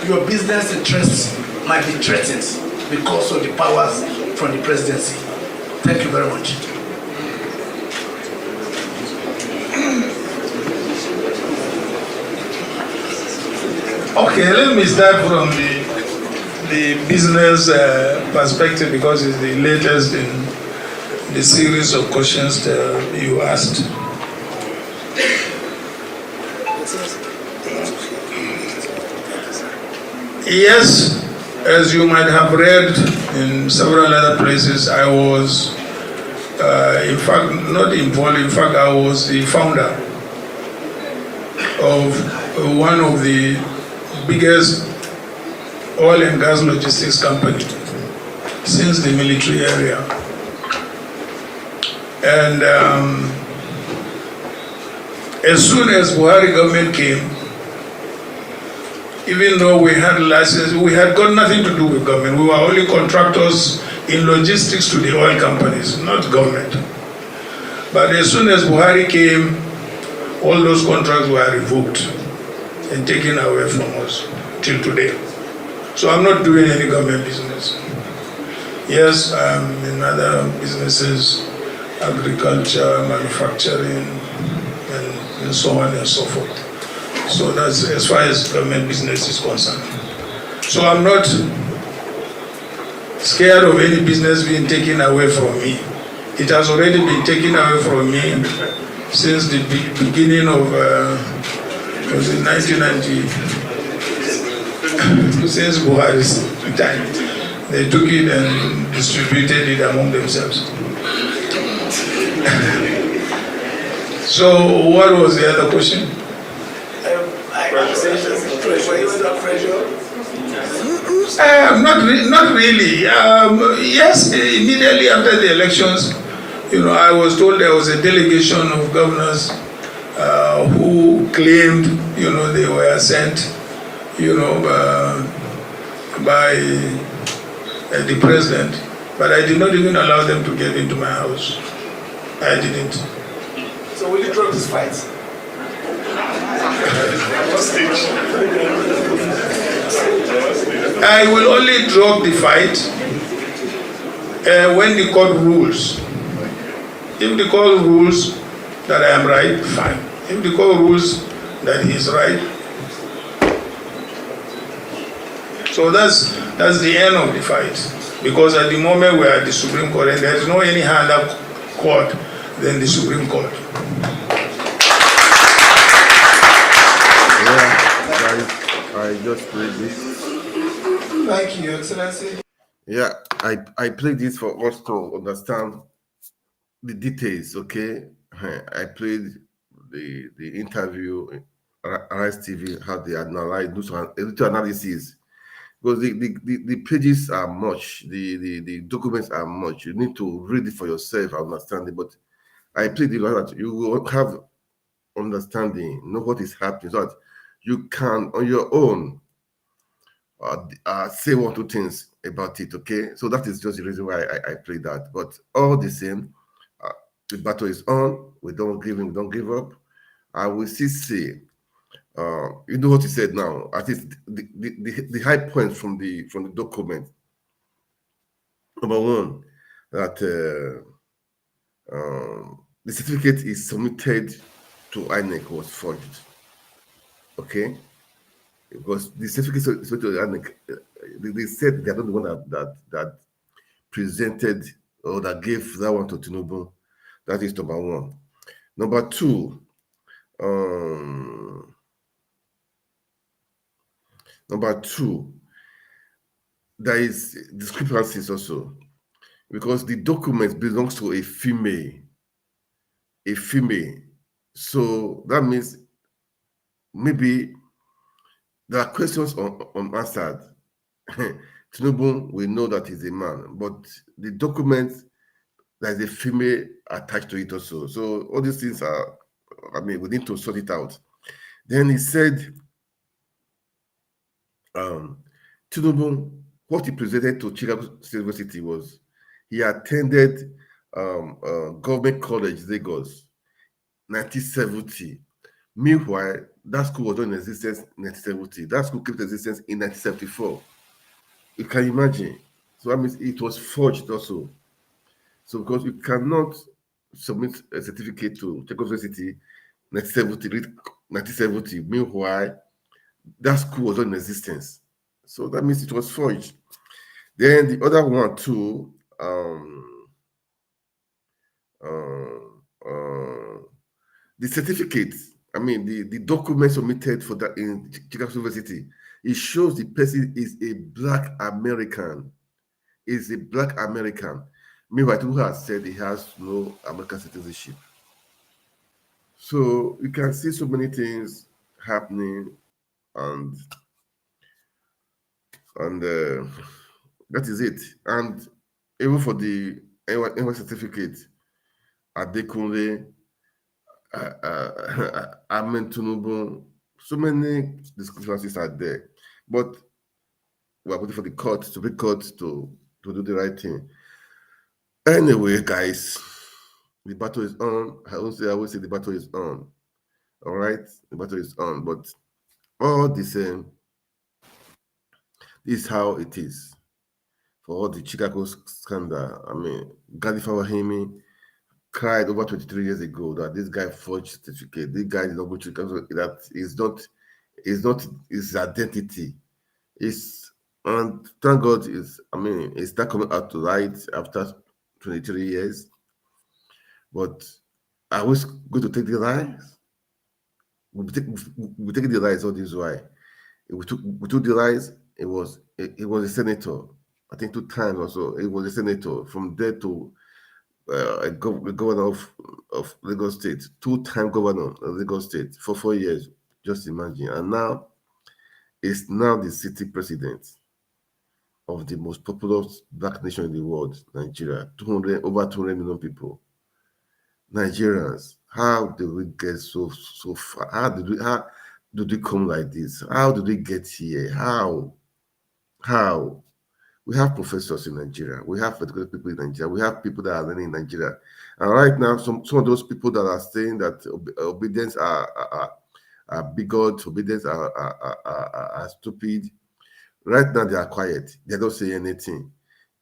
your business interests might be threatened because of the powers from the presidency? Thank you very much. Okay, let me start from the business perspective, because it's the latest in the series of questions that you asked. Yes, as you might have read in several other places, I was, in fact, not involved. In fact, I was the founder of one of the biggest oil and gas logistics company since the military area. And as soon as Buhari government came, even though we had license, we had got nothing to do with government. We were only contractors in logistics to the oil companies, not government. But as soon as Buhari came, all those contracts were revoked and taken away from us till today. So I'm not doing any government business. Yes, I'm in other businesses, agriculture, manufacturing, and so on and so forth. So that's as far as government business is concerned. So I'm not scared of any business being taken away from me. It has already been taken away from me since the beginning of was in 1990, since Buhari's time. They took it and distributed it among themselves. So what was the other question? Not really. Yes, immediately after the elections, I was told there was a delegation of governors who claimed, they were sent, by the president. But I did not even allow them to get into my house. I didn't. So will you drop this fight? I will only drop the fight when the court rules. If the court rules that I am right, fine. If the court rules that he is right, so that's the end of the fight. Because at the moment we are at the Supreme Court, and there is no any other court than the Supreme Court. I just played this. Thank you, Your Excellency. Yeah, I played this for us to understand the details, okay? I played the interview, Rise TV, how they analyze, do some analysis. Because the pages are much, the documents are much. You need to read it for yourself, understand it. But I played it like that. You will have understanding, know what is happening, so that you can, on your own, say one, two things about it, okay? So that is just the reason why I played that. But all the same, the battle is on. We don't give in, we don't give up. I will still say, you know what he said now. At least the high points from the document Number one, that the certificate is submitted to INEC was forged. Okay, because the certificate is submitted to INEC, they said they're not the one that presented or that gave that one to Tinubu. That is number one. Number two, um, there is discrepancies also because the document belongs to a female. So that means maybe there are questions unanswered. Tinubu will know that he's a man, but the document, there's a female attached to it also. So all these things are, I mean, we need to sort it out. Then he said, Tinubu, what he presented to Chicago State University was he attended Government College, Lagos, 1970. Meanwhile, that school was not in existence in 1970. That school came to existence in 1974. You can imagine. So that means it was forged also. So because you cannot submit a certificate to Chicago University 1970, meanwhile, that school was not in existence. So that means it was forged. Then the other one too, the certificate, I mean the document submitted for that in Chicago University, it shows the person is a Black American. Is a Black American. Meanwhile, who has said he has no American citizenship. So you can see so many things happening, and that is it. And even for the NY certificate, Adekunle, Amen Tinubu, so many discrepancies are there. But we're waiting for the court, Supreme Court, to do the right thing. Anyway, guys, the battle is on. I always say the battle is on. All right, the battle is on. But all the same, this is how it is for all the Chicago scandal. I mean, Gadi Fawahimi cried over 23 years ago that this guy forged certificate. This guy is not going to that is not his identity. And thank God it's not coming out to light after 23 years. But I was going to take the lies. We take the lies all this why. We took the lies. It was a senator. I think 2 times or so. It was a senator from there to a governor of Lagos State, 2-time governor of Lagos State for 4 years. Just imagine. And now it's now the city president of the most populous Black nation in the world, Nigeria. Over 200 million people. Nigerians, how did we get so far? How did we come like this? How did we get here? How? We have professors in Nigeria. We have particular people in Nigeria. We have people that are learning in Nigeria. And right now, some of those people that are saying that obedience are bigots, obedience are stupid. Right now, they are quiet. They don't say anything.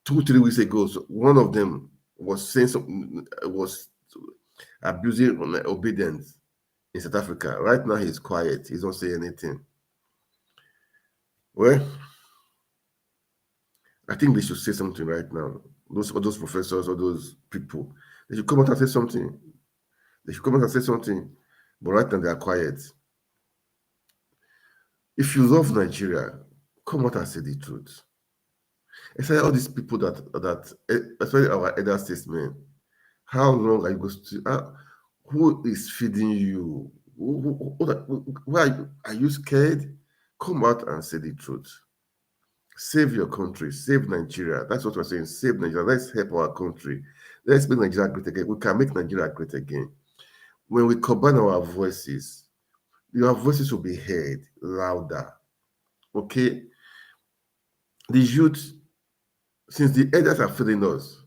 2-3 weeks ago, one of them was saying something, was abusing obedience in South Africa. Right now, he's quiet. He's not saying anything. Well, I think they should say something right now. Those professors or those people, they should come out and say something. But right now, they are quiet. If you love Nigeria, come out and say the truth. Especially all these people especially our elder statesmen, how long are you going to? Who is feeding you? Why are you scared? Come out and say the truth. Save your country. Save Nigeria. That's what we're saying. Save Nigeria. Let's help our country. Let's make Nigeria great again. We can make Nigeria great again. When we combine our voices, your voices will be heard louder. Okay? The youth, since the elders are failing us,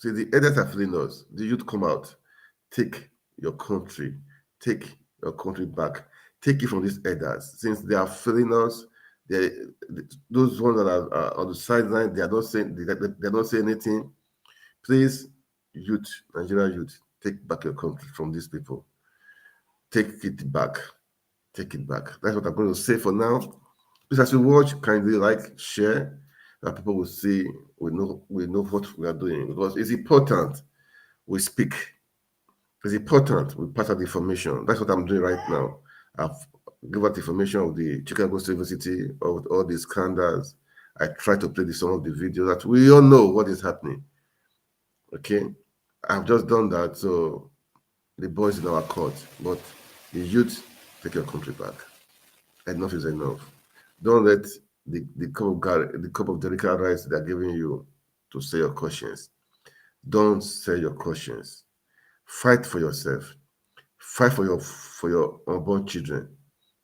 the youth come out. Take your country. Take your country back. Take it from these elders. Since they are failing us, They, those ones that are on the sideline, they are not saying they don't say anything. Please, youth, Nigerian youth, take back your country from these people. Take it back. Take it back. That's what I'm going to say for now. Please, as you watch, kindly like, share, that people will see, we know what we are doing, because it's important we speak. It's important we pass out the information. That's what I'm doing right now. I've given out information of the Chicago State University, of all these scandals. I try to play some of the videos that we all know what is happening. Okay? I've just done that, so the boys in our court. But the youth, take your country back. Enough is enough. Don't let the cup of delicate rice they're giving you to say your conscience. Don't say your conscience. Fight for yourself. Fight for your unborn children.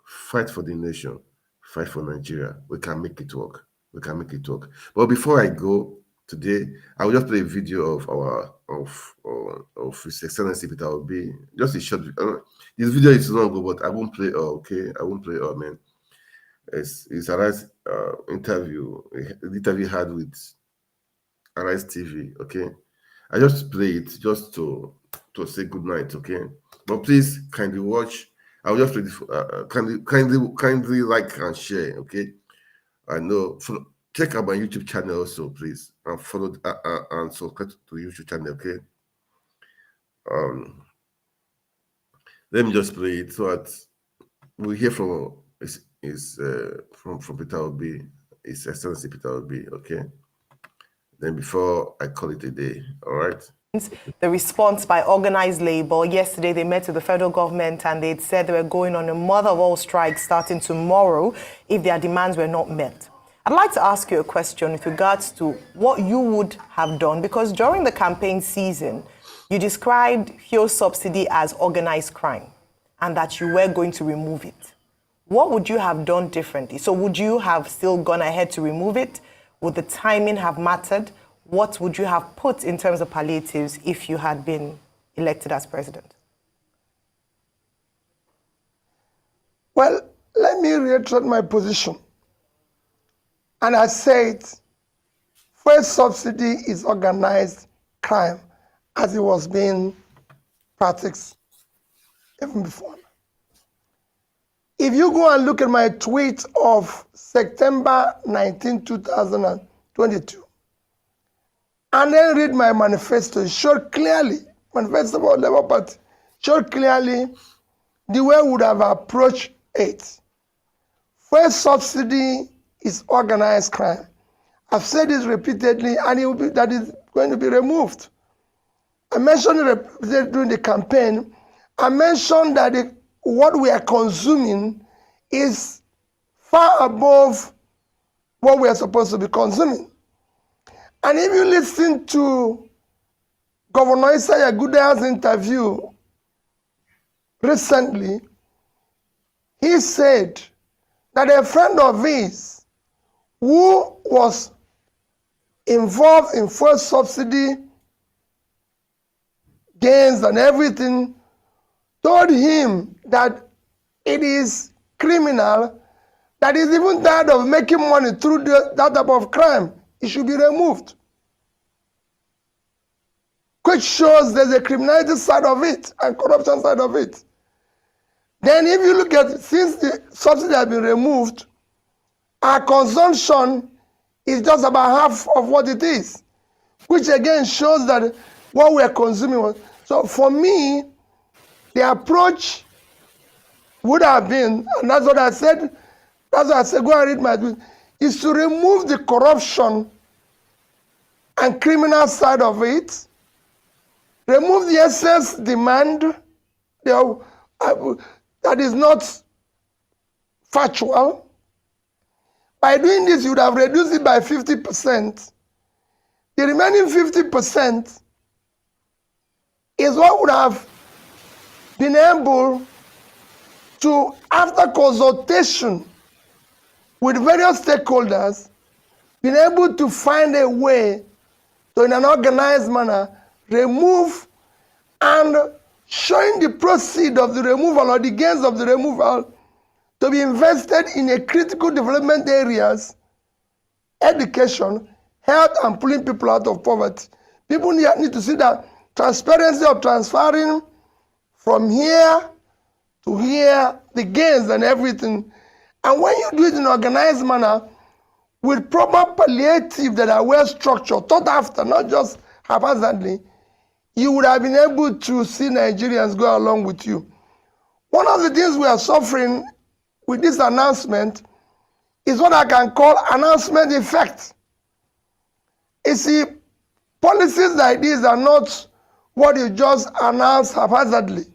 Fight for the nation. Fight for Nigeria. We can make it work. We can make it work. But before I go today, I will just play a video of His Excellency Peter Obi. Just a short. This video is long, but I won't play all. Okay, I won't play all, man. It's Arise interview. The interview he had with Arise TV. Okay, I just play it just to say good night. Okay, but please kindly watch. I will just play this. Kindly like and share. Okay, I know. Check out my YouTube channel also, please, and follow and subscribe to the YouTube channel. Okay. Let me just play it so that we hear from from Peter Obi, His Excellency Peter Obi. Okay. Then before I call it a day, all right. The response by organized labor. Yesterday, they met with the federal government and they said they were going on a mother of all strikes starting tomorrow if their demands were not met. I'd like to ask you a question with regards to what you would have done, because during the campaign season, you described fuel subsidy as organized crime and that you were going to remove it. What would you have done differently? So would you have still gone ahead to remove it? Would the timing have mattered? What would you have put in terms of palliatives if you had been elected as president? Well, let me reiterate my position. And I said, fuel subsidy is organized crime as it was being practiced even before. If you go and look at my tweet of September 19, 2022, and then read my manifesto, it showed clearly, manifesto about Labour Party, showed clearly the way we would have approached it. Fuel subsidy is organized crime. I've said this repeatedly, and that is going to be removed. I mentioned it during the campaign. I mentioned that what we are consuming is far above what we are supposed to be consuming. And if you listen to Governor Isaiah Gudaya's interview recently, he said that a friend of his who was involved in fuel subsidy gains and everything told him that it is criminal, that he's even tired of making money through that type of crime. It should be removed. Which shows there's a criminality side of it and corruption side of it. Then if you look at, since the subsidy has been removed, our consumption is just about half of what it is, which again shows that what we are consuming was. So for me, the approach would have been, and that's what I said, go and read my tweet, is to remove the corruption and criminal side of it, remove the excess demand that is not factual. By doing this, you would have reduced it by 50%. The remaining 50% is what would have been able to, after consultation with various stakeholders, been able to find a way to, in an organized manner, remove and showing the proceeds of the removal or the gains of the removal to be invested in a critical development areas, education, health, and pulling people out of poverty. People need to see that transparency of transferring from here to here, the gains and everything. And when you do it in an organized manner, with proper palliative that are well structured, thought after, not just haphazardly, you would have been able to see Nigerians go along with you. One of the things we are suffering with this announcement is what I can call announcement effect. You see, policies like these are not what you just announce haphazardly.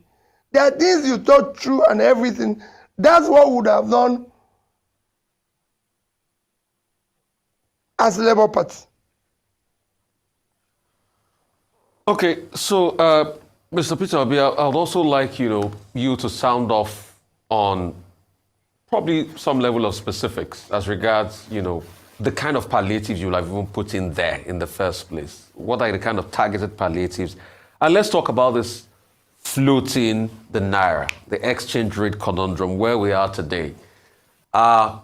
There are things you thought through and everything. That's what we would have done as Labour Party. Okay, so Mr. Peter Obi, I'd also like you to sound off on probably some level of specifics as regards the kind of palliatives you'll have even put in there in the first place. What are the kind of targeted palliatives? And let's talk about this floating the naira, the exchange rate conundrum, where we are today.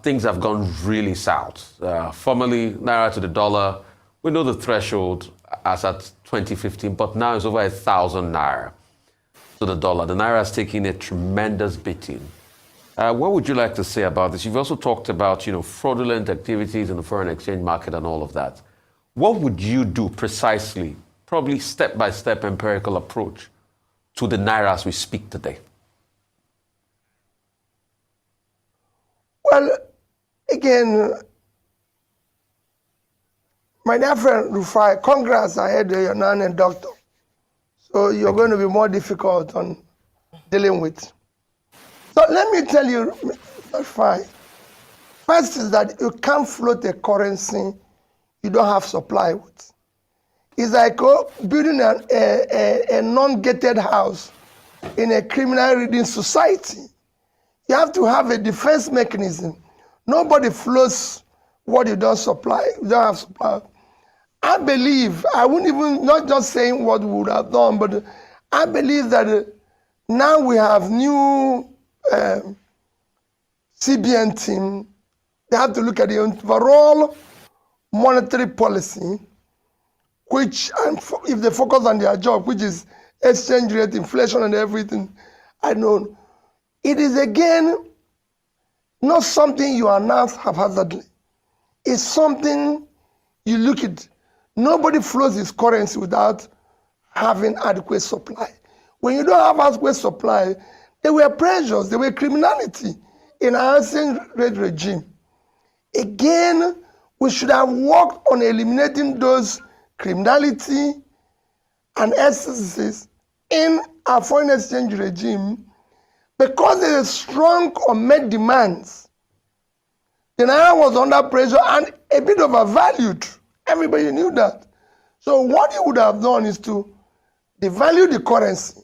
Things have gone really south. Formerly, naira to the dollar, we know the threshold as at 2015, but now it's over 1,000 naira to the dollar. The naira is taking a tremendous beating. What would you like to say about this? You've also talked about, fraudulent activities in the foreign exchange market and all of that. What would you do precisely, probably step-by-step empirical approach to the naira as we speak today? Well, again, my dear friend Rufai, congrats, I heard you're now a doctor. So you're going to be more difficult on dealing with. So let me tell you, Rufai, first is that you can't float a currency you don't have supply with. It's like building a non-gated house in a criminal-ridden society. You have to have a defense mechanism. Nobody floats what you don't supply, you don't have supply. I believe, I wouldn't even, not just saying what we would have done, but I believe that now we have new CBN team. They have to look at the overall monetary policy, which, if they focus on their job, which is exchange rate, inflation, and everything, I know, it is again not something you announce haphazardly. It's something you look at. Nobody flows his currency without having adequate supply. When you don't have adequate supply, there were pressures, there were criminality in our exchange rate regime. Again, we should have worked on eliminating those criminality and excesses in our foreign exchange regime because there is strong unmet demands. The naira was under pressure and a bit overvalued. Everybody knew that. So what you would have done is to devalue the currency.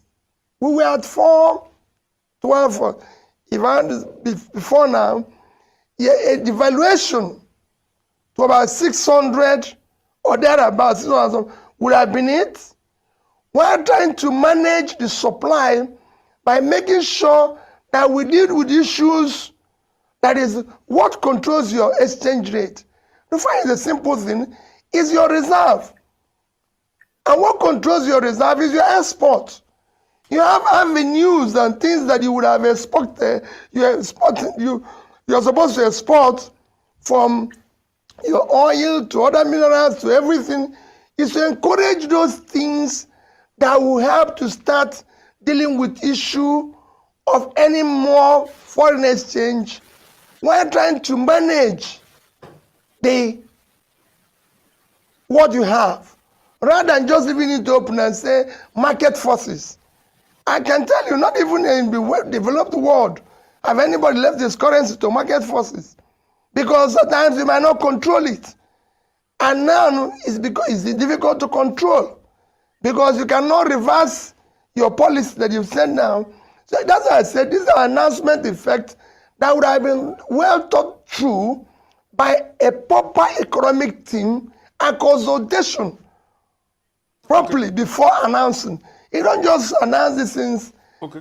We were at 4.12, before now, a devaluation to about 600 or thereabouts would have been it. We're trying to manage the supply by making sure that we deal with issues that is what controls your exchange rate. To find the simple thing is your reserve. And what controls your reserve is your export. You have avenues and things that you would have exported. You're supposed to export from your oil to other minerals to everything. Is to encourage those things that will help to start dealing with issue of any more foreign exchange. We're trying to manage what you have, rather than just leaving it open and say market forces. I can tell you, not even in the developed world have anybody left this currency to market forces, because sometimes you might not control it. And now it's difficult to control because you cannot reverse your policy that you've sent now. So that's why I said this is an announcement effect that would have been well thought through by a proper economic team and consultation properly before announcing. You don't just announce these things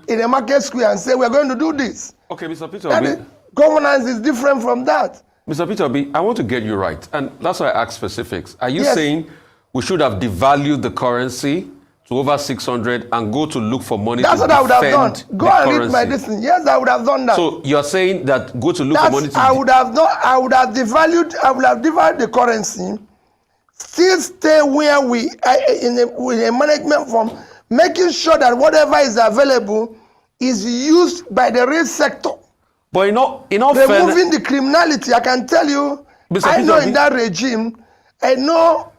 in a market square and say we're going to do this. Okay, Mr. Peter Obi, governance is different from that. Mr. Peter Obi, I want to get you right, and that's why I asked specifics. Are you Yes. saying we should have devalued the currency to over 600 and go to look for money That's to what I would have done. defend Go the and read my currency? distance. Yes, I would have done that. So you're saying that go to look for money to... I would have devalued the currency, still stay where we are with a management form, making sure that whatever is available is used by the real sector. But in all removing the criminality, I can tell you, Mr. I Peter know Obi, in that regime, I know,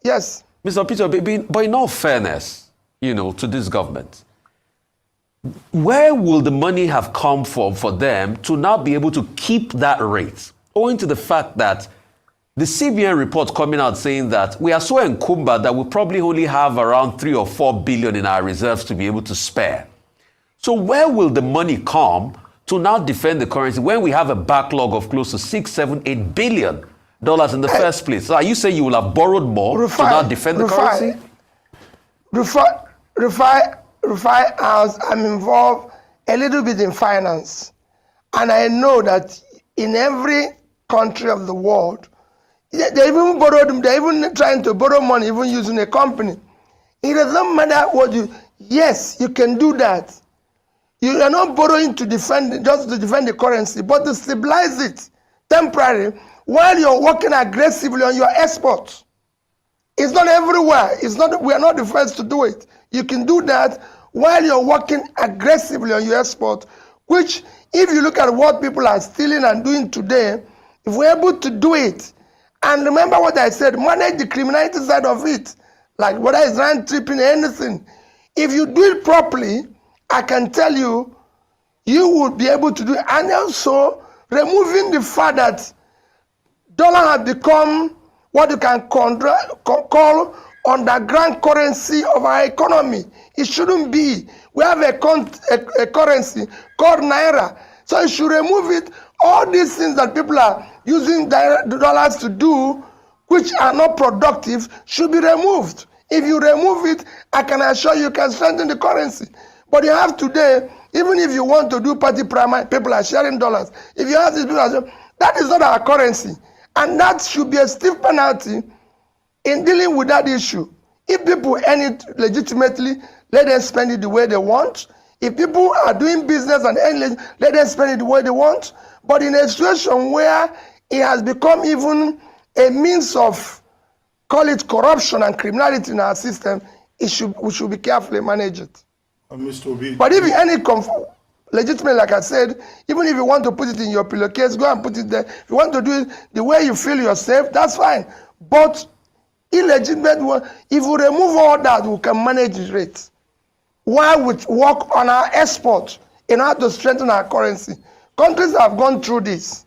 yes. Mr. Peter Obi, but in all fairness, to this government, where will the money have come from for them to now be able to keep that rate, owing to the fact that the CBN report coming out saying that we are so encumbered that we probably only have around 3 or 4 billion in our reserves to be able to spare. So where will the money come to now defend the currency when we have a backlog of close to $6, $7, $8 billion in the first place? So are you saying you will have borrowed more to now defend the currency? I'm involved a little bit in finance. And I know that in every country of the world, they're even trying to borrow money, even using a company. It doesn't matter what yes, you can do that. You are not borrowing to defend, just to defend the currency, but to stabilize it temporarily while you're working aggressively on your exports. It's not everywhere. We are not the first to do it. You can do that while you're working aggressively on your export, which if you look at what people are stealing and doing today, if we're able to do it, and remember what I said, manage the criminality side of it, like whether it's land tripping, anything. If you do it properly, I can tell you, you will be able to do it. And also, removing the fact that dollar has become what you can call underground currency of our economy. It shouldn't be. We have a currency called Naira. So you should remove it. All these things that people are using dollars to do, which are not productive, should be removed. If you remove it, I can assure you can strengthen the currency. But you have today, even if you want to do party primary, people are sharing dollars. If you have this, that is not our currency. And that should be a stiff penalty in dealing with that issue. If people earn it legitimately, let them spend it the way they want. If people are doing business and earn it, let them spend it the way they want. But in a situation where it has become even a means of, call it corruption and criminality in our system, we should be carefully manage it. Mr. Obi, but if any legitimate, like I said, even if you want to put it in your pillowcase, go and put it there. If you want to do it the way you feel you're safe, that's fine. But illegitimate one, if we remove all that, we can manage the rate. While we work on our export in order to strengthen our currency. Countries have gone through this.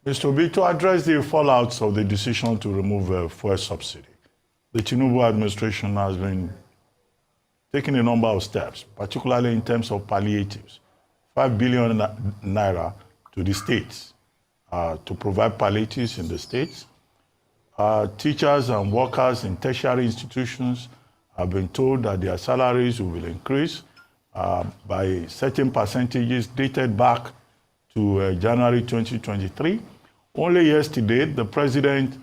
Mr. Obi, to address the fallouts of the decision to remove fuel subsidy, the Tinubu administration has been taking a number of steps, particularly in terms of palliatives. 5 billion naira to the states to provide palliatives in the states. Teachers and workers in tertiary institutions have been told that their salaries will increase by certain percentages dated back to January 2023. Only yesterday, the president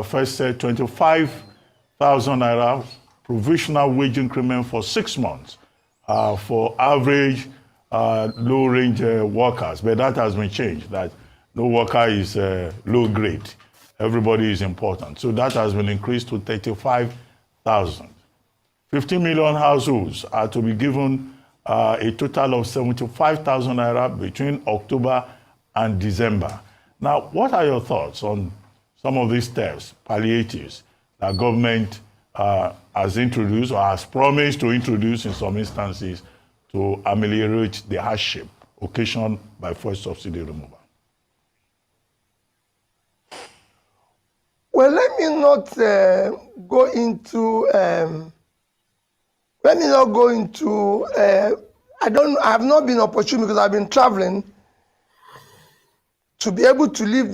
first said 25,000 naira provisional wage increment for 6 months for average low-range workers. But that has been changed, that no worker is low grade. Everybody is important. So that has been increased to 35,000. 15 million households are to be given a total of 75,000 naira between October and December. Now, what are your thoughts on some of these steps, palliatives, that government has introduced or has promised to introduce in some instances to ameliorate the hardship occasioned by fuel subsidy removal? Well, let me not go into. I have not been opportune because I've been traveling to be able to read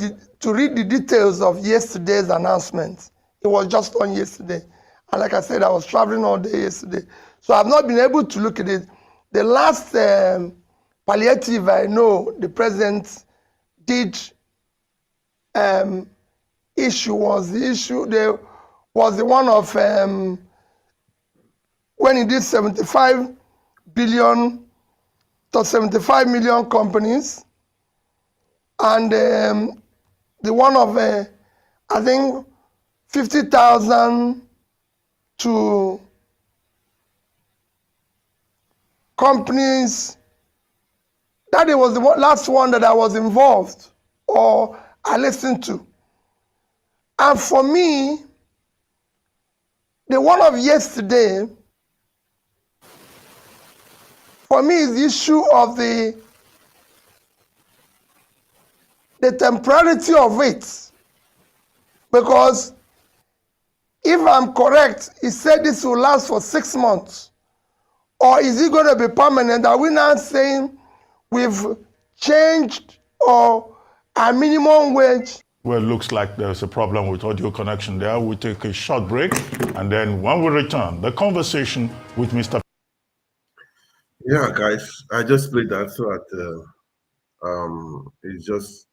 the details of yesterday's announcement. It was just on yesterday. And like I said, I was traveling all day yesterday. So I've not been able to look at it. The last palliative I know the president did issue was the one of when he did 75 billion to 75 million companies, and the one of I think 50,000 to companies. That was the last one that I was involved or I listened to. And for me, the one of yesterday, for me, is the issue of the temporality of it. Because if I'm correct, he said this will last for 6 months. Or is it going to be permanent? Are we now saying we've changed or a minimum wage? Well, it looks like there's a problem with audio connection there. We'll take a short break, and then when we return, the conversation with Mr. Yeah, guys, I just played that so that it's just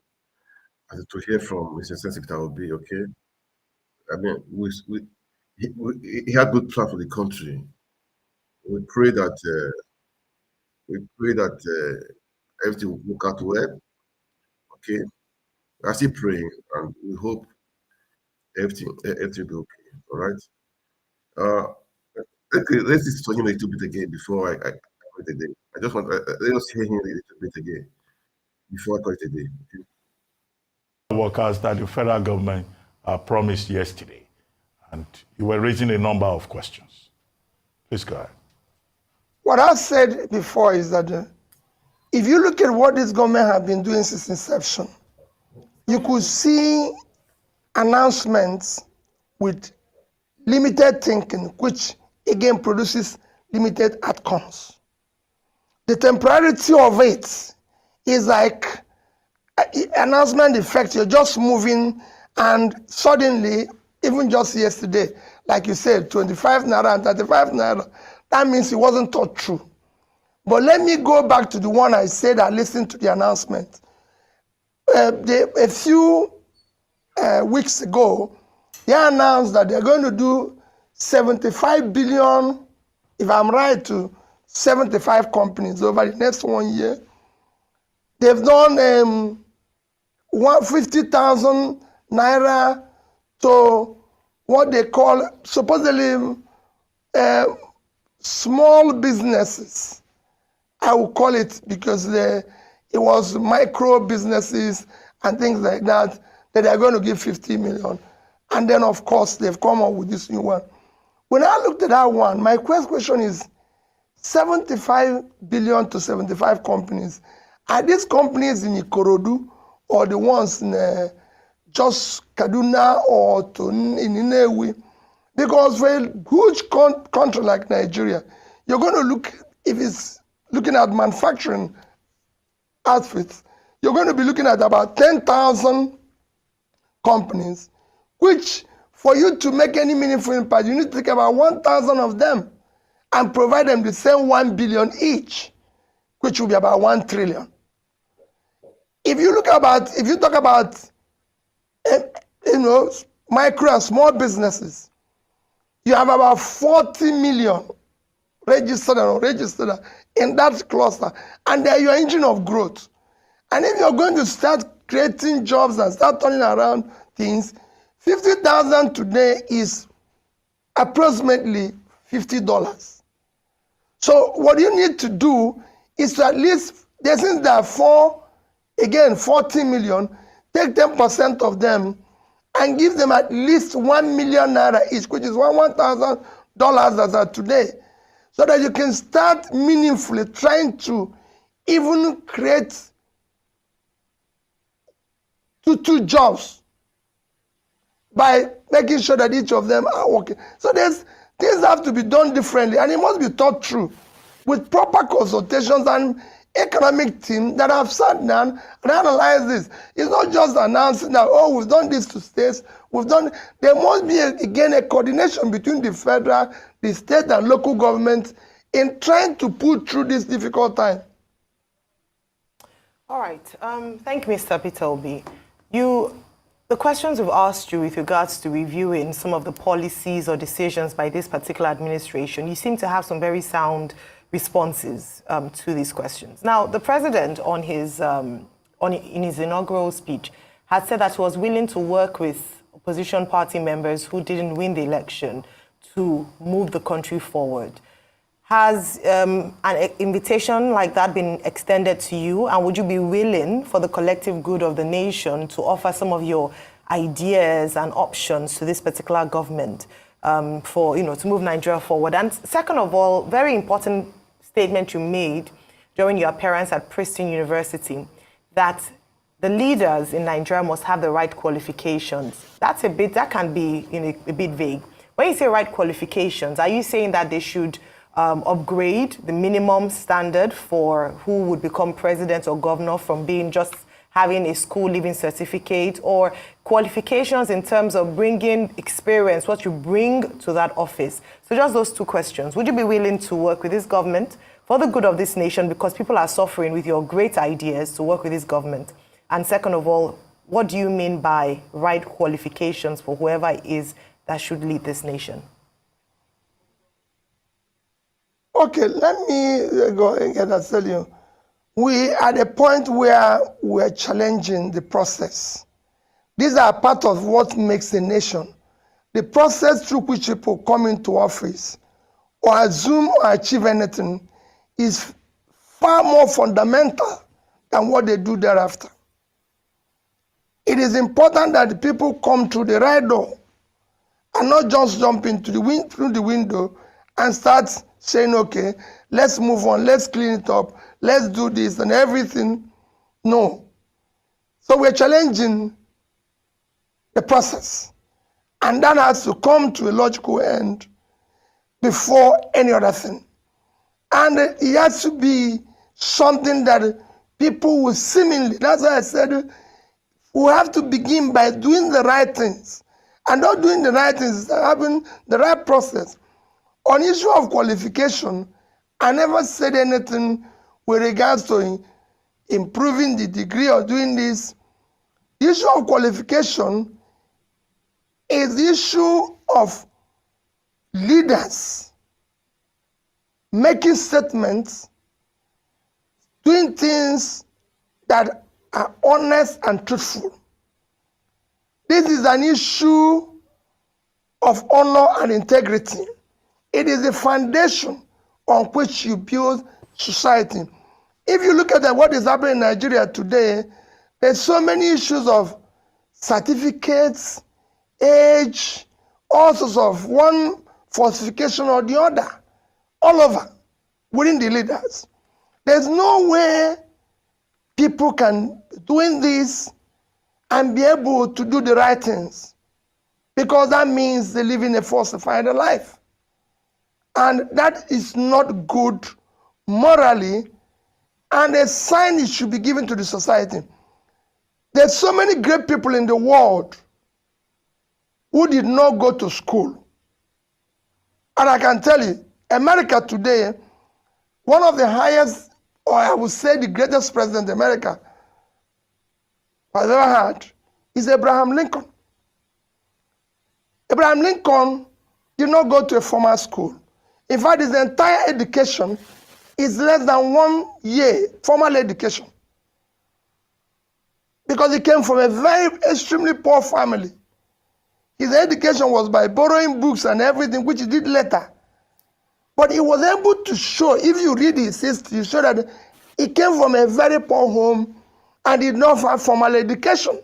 to hear from Mr. Sensitive will be okay. I mean, he had good plan for the country. We pray that everything will work out well. Okay, we're still praying, and we hope everything will be okay. All right. Okay, let's listen to him a little bit again before I call it a day. I just want let us hear him a little bit again before I call it a day. Okay? Workers that the federal government promised yesterday, and you were raising a number of questions. Please go ahead. What I said before is that if you look at what this government has been doing since inception, you could see announcements with limited thinking, which again produces limited outcomes. The temporality of it is like announcement effect. You're just moving, and suddenly, even just yesterday, like you said, 25 naira and 35 naira, that means it wasn't thought through. But let me go back to the one I said I listened to the announcement. A few weeks ago, they announced that they're going to do 75 billion, if I'm right, to 75 companies over the next 1 year. They've done 150,000 naira to what they call supposedly small businesses. I will call it because it was micro businesses and things like that they are going to give 50 million. And then, of course, they've come up with this new one. When I looked at that one, my question is 75 billion to 75 companies. Are these companies in Ikorodu or the ones in just Kaduna or in Inewi? Because for a huge country like Nigeria, you're going to look, if it's looking at manufacturing outfits, you're going to be looking at about 10,000 companies, which for you to make any meaningful impact, you need to take about 1,000 of them and provide them the same 1 billion each, which will be about 1 trillion. If you talk about micro and small businesses, you have about 40 million registered and unregistered in that cluster, and they are your engine of growth. And if you're going to start creating jobs and start turning around things, 50,000 today is approximately $50. So what you need to do is to at least, since there are 40 million, take 10% of them and give them at least 1 million naira each, which is $1,000 as of today, so that you can start meaningfully trying to even create two jobs by making sure that each of them are working. So things have to be done differently, and it must be thought through with proper consultations and economic team that have sat down and analyzed this. It's not just announcing that, oh, we've done this to states, there must be, again, a coordination between the federal, the state and local governments in trying to pull through this difficult time. All right. Thank you, Mr. Peter Obi. The questions we've asked you with regards to reviewing some of the policies or decisions by this particular administration, you seem to have some very sound responses to these questions. Now, the president in his inaugural speech had said that he was willing to work with opposition party members who didn't win the election to move the country forward. Has an invitation like that been extended to you, and would you be willing, for the collective good of the nation, to offer some of your ideas and options to this particular government to move Nigeria forward? And second of all, very important statement you made during your appearance at Princeton University, that the leaders in Nigeria must have the right qualifications. That can be a bit vague. When you say right qualifications, are you saying that they should upgrade the minimum standard for who would become president or governor from being just having a school leaving certificate, or qualifications in terms of bringing experience, what you bring to that office? So just those two questions. Would you be willing to work with this government for the good of this nation, because people are suffering, with your great ideas to work with this government? And second of all, what do you mean by right qualifications for whoever it is that should lead this nation? Okay, let me go again and tell you. We are at a point where we're challenging the process. These are part of what makes a nation. The process through which people come into office or assume or achieve anything is far more fundamental than what they do thereafter. It is important that the people come through the right door and not just jump into through the window and start saying, okay, let's move on, let's clean it up, let's do this and everything. No. So we're challenging the process. And that has to come to a logical end before any other thing. And it has to be something that people will seemingly, that's why I said, we have to begin by doing the right things. And not doing the right things is having the right process. On issue of qualification, I never said anything with regards to improving the degree or doing this. The issue of qualification is the issue of leaders making statements, doing things that are honest and truthful. This is an issue of honor and integrity. It is the foundation on which you build society. If you look at what is happening in Nigeria today, there's so many issues of certificates, age, all sorts of one falsification or the other, all over, within the leaders. There's no way people can doing this and be able to do the right things, because that means they live in a falsified life. And that is not good morally, and a sign it should be given to the society. There's so many great people in the world who did not go to school. And I can tell you, America today, one of the highest, or I would say the greatest president America has ever had, is Abraham Lincoln. Abraham Lincoln did not go to a formal school. In fact, his entire education is less than 1 year formal education, because he came from a very extremely poor family. His education was by borrowing books and everything, which he did later. But he was able to show, if you read his history, you show that he came from a very poor home and did not have formal education.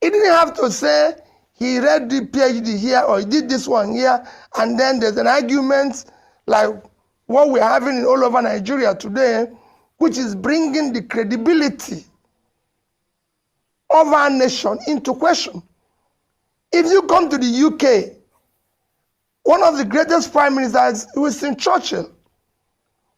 He didn't have to say he read the PhD here or he did this one here, and then there's an argument like what we're having all over Nigeria today, which is bringing the credibility of our nation into question. If you come to the UK, one of the greatest prime ministers, Winston Churchill.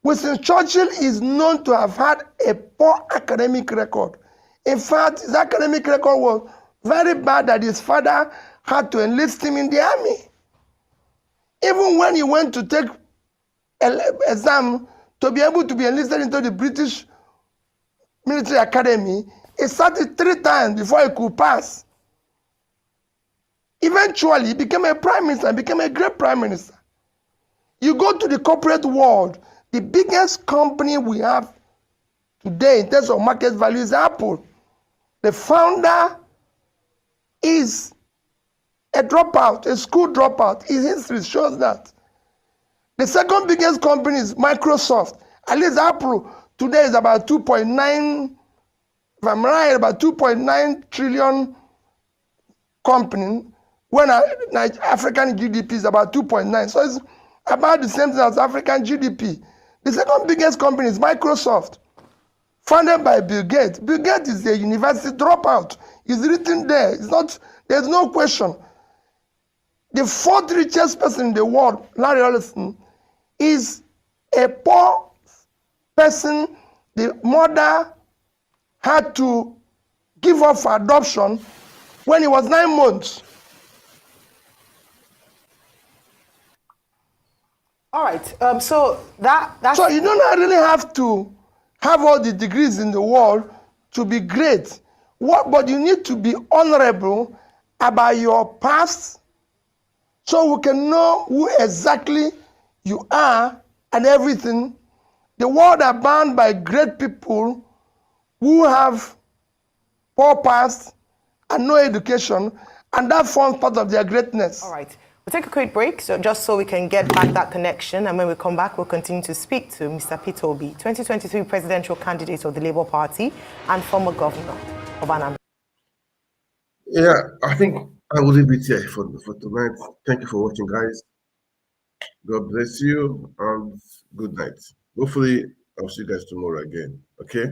Winston Churchill is known to have had a poor academic record. In fact, his academic record was very bad that his father had to enlist him in the army. Even when he went to take an exam to be able to be enlisted into the British military academy, he sat it 3 times before he could pass. Eventually, he became a prime minister, became a great prime minister. You go to the corporate world, the biggest company we have today in terms of market value is Apple. The founder is a dropout, a school dropout. His history shows that. The second biggest company is Microsoft. At least Apple today is about 2.9, if I'm right, about 2.9 trillion company, when African GDP is about 2.9. So it's about the same thing as African GDP. The second biggest company is Microsoft, founded by Bill Gates. Bill Gates is a university dropout. It's written there. It's not, there's no question. The fourth richest person in the world, Larry Ellison, is a poor person. The mother had to give up for adoption when he was 9 months. All right. So that's so you don't really have to have all the degrees in the world to be great. But you need to be honorable about your past, so we can know who exactly you are and everything. The world are bound by great people who have poor past and no education, and that forms part of their greatness. all right. We'll take a quick break, so just so we can get back that connection, and when we come back, we'll continue to speak to Mr. Peter Obi, 2023 presidential candidate of the Labour Party and former governor of Anambra. Yeah, I think I will leave it here for tonight. Thank you for watching, guys. God bless you and good night. Hopefully, I'll see you guys tomorrow again. Okay?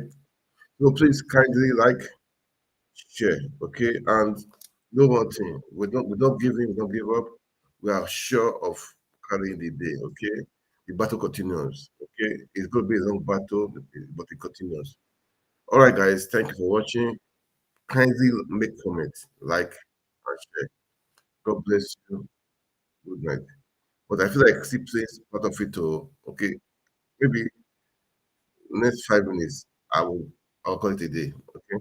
So please kindly like, share, okay? And no one thing, we don't give in, we don't give up. We are sure of carrying the day, okay? The battle continues, okay? It's going to be a long battle, but it continues. All right, guys, thank you for watching. Kindly make comments, like, and share. God bless you. Good night. But I feel like sleep is part of it too. Okay, maybe next 5 minutes I'll call it a day. Okay.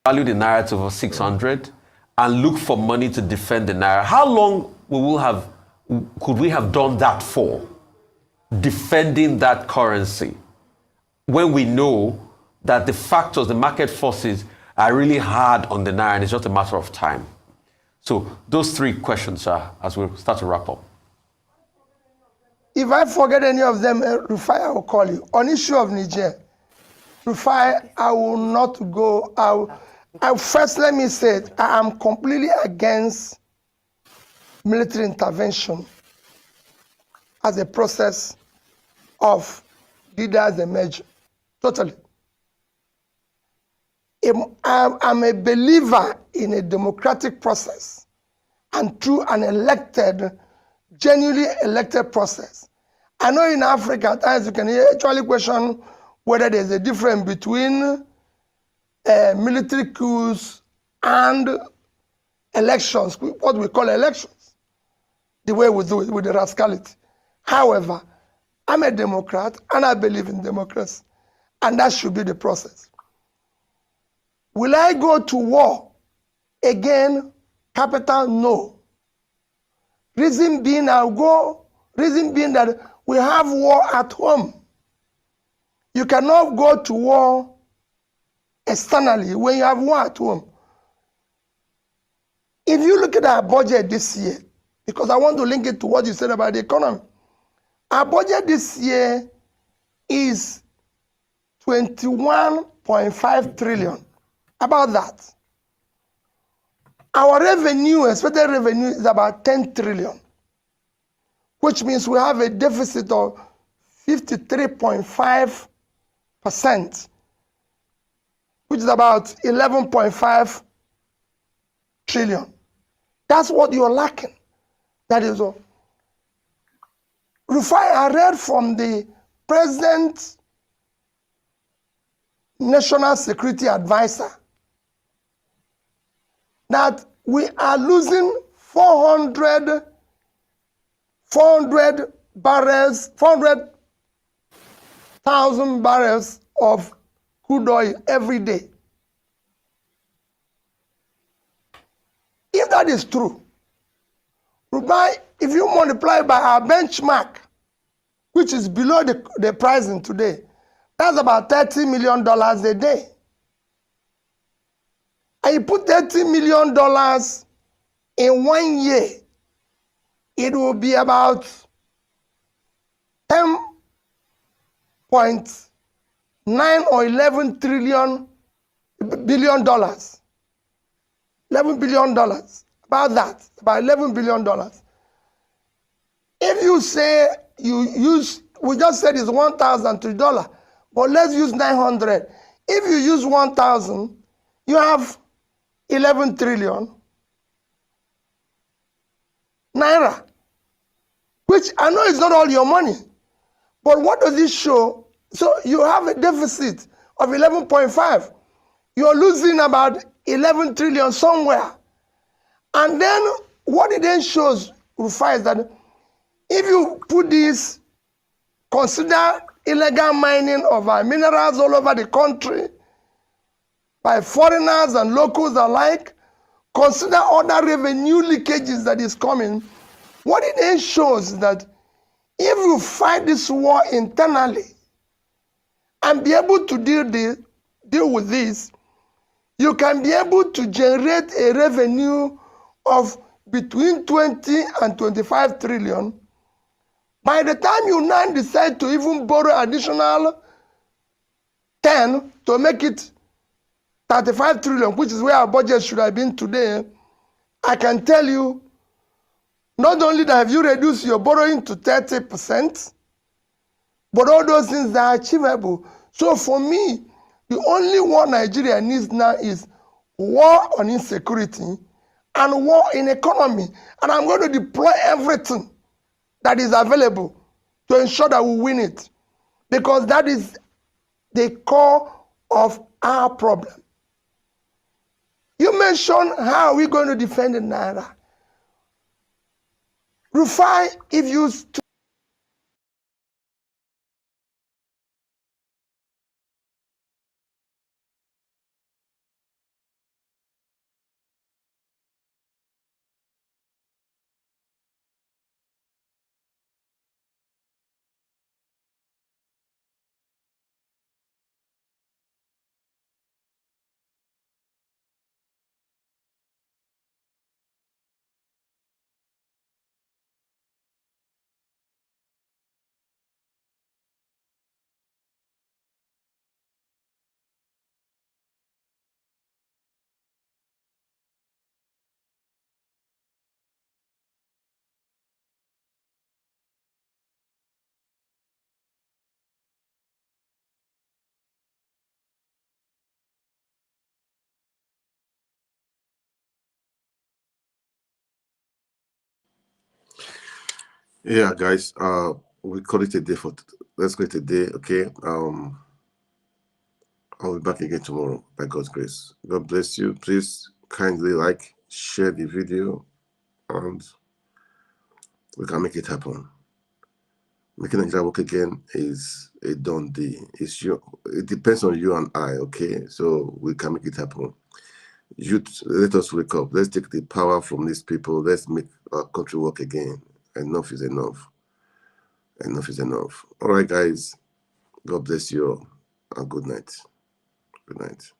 Value the naira to over 600 and look for money to defend the naira. How long could we have done that for? Defending that currency when we know that the factors, the market forces are really hard on the naira and it's just a matter of time. So those 3 questions are as we start to wrap up. If I forget any of them, Rufai, I will call you. On issue of Niger, Rufai, I will not go. First, let me say it, I am completely against military intervention as a process of leaders emerging. Totally. I'm a believer in a democratic process and through an genuinely elected process. I know in Africa, at times you can actually question whether there's a difference between military coups and elections, what we call elections, the way we do it with the rascality. However, I'm a Democrat and I believe in democracy, and that should be the process. Will I go to war? Again, capital no. Reason being, I'll go. Reason being that we have war at home. You cannot go to war externally when you have war at home. If you look at our budget this year, because I want to link it to what you said about the economy, our budget this year is 21.5 trillion. About that. Our revenue, expected revenue, is about 10 trillion, which means we have a deficit of 53.5%, which is about 11.5 trillion. That's what you're lacking. That is all. Rufai, I read from the President's National Security Advisor that we are losing 400,000 barrels of crude oil every day. If that is true, if you multiply by our benchmark, which is below the pricing today, that's about $30 million a day. And you put $30 million in 1 year, it will be about $10.9 or $11 billion. $11 billion. About that. About $11 billion. If you say you use, we just said it's $1,003, but let's use 900. If you use 1,000, you have 11 trillion naira, which I know is not all your money, but what does it show? So you have a deficit of 11.5. You're losing about 11 trillion somewhere. And then what it then shows, Rufai, is that if you put this, consider illegal mining of our minerals all over the country by foreigners and locals alike, consider other revenue leakages that is coming, what it then shows is that if you fight this war internally and be able to deal with this, you can be able to generate a revenue of between 20 and 25 trillion. By the time you now decide to even borrow additional 10 to make it 35 trillion, which is where our budget should have been today, I can tell you, not only that have you reduced your borrowing to 30%, but all those things are achievable. So for me, the only war Nigeria needs now is war on insecurity and war in economy. And I'm going to deploy everything that is available to ensure that we win it. Because that is the core of our problem. You mentioned how are we going to defend the Naira. Rufai, if you Yeah, guys, we call it a day let's call it a day, okay? I'll be back again tomorrow by God's grace. God bless you. Please kindly like, share the video, and we can make it happen. Making Nigeria work again is a done deal. It depends on you and I, okay? So we can make it happen. Youth, let us wake up. Let's take the power from these people. Let's make our country work again. Enough is enough. Enough is enough. All right, guys. God bless you all. And good night. Good night.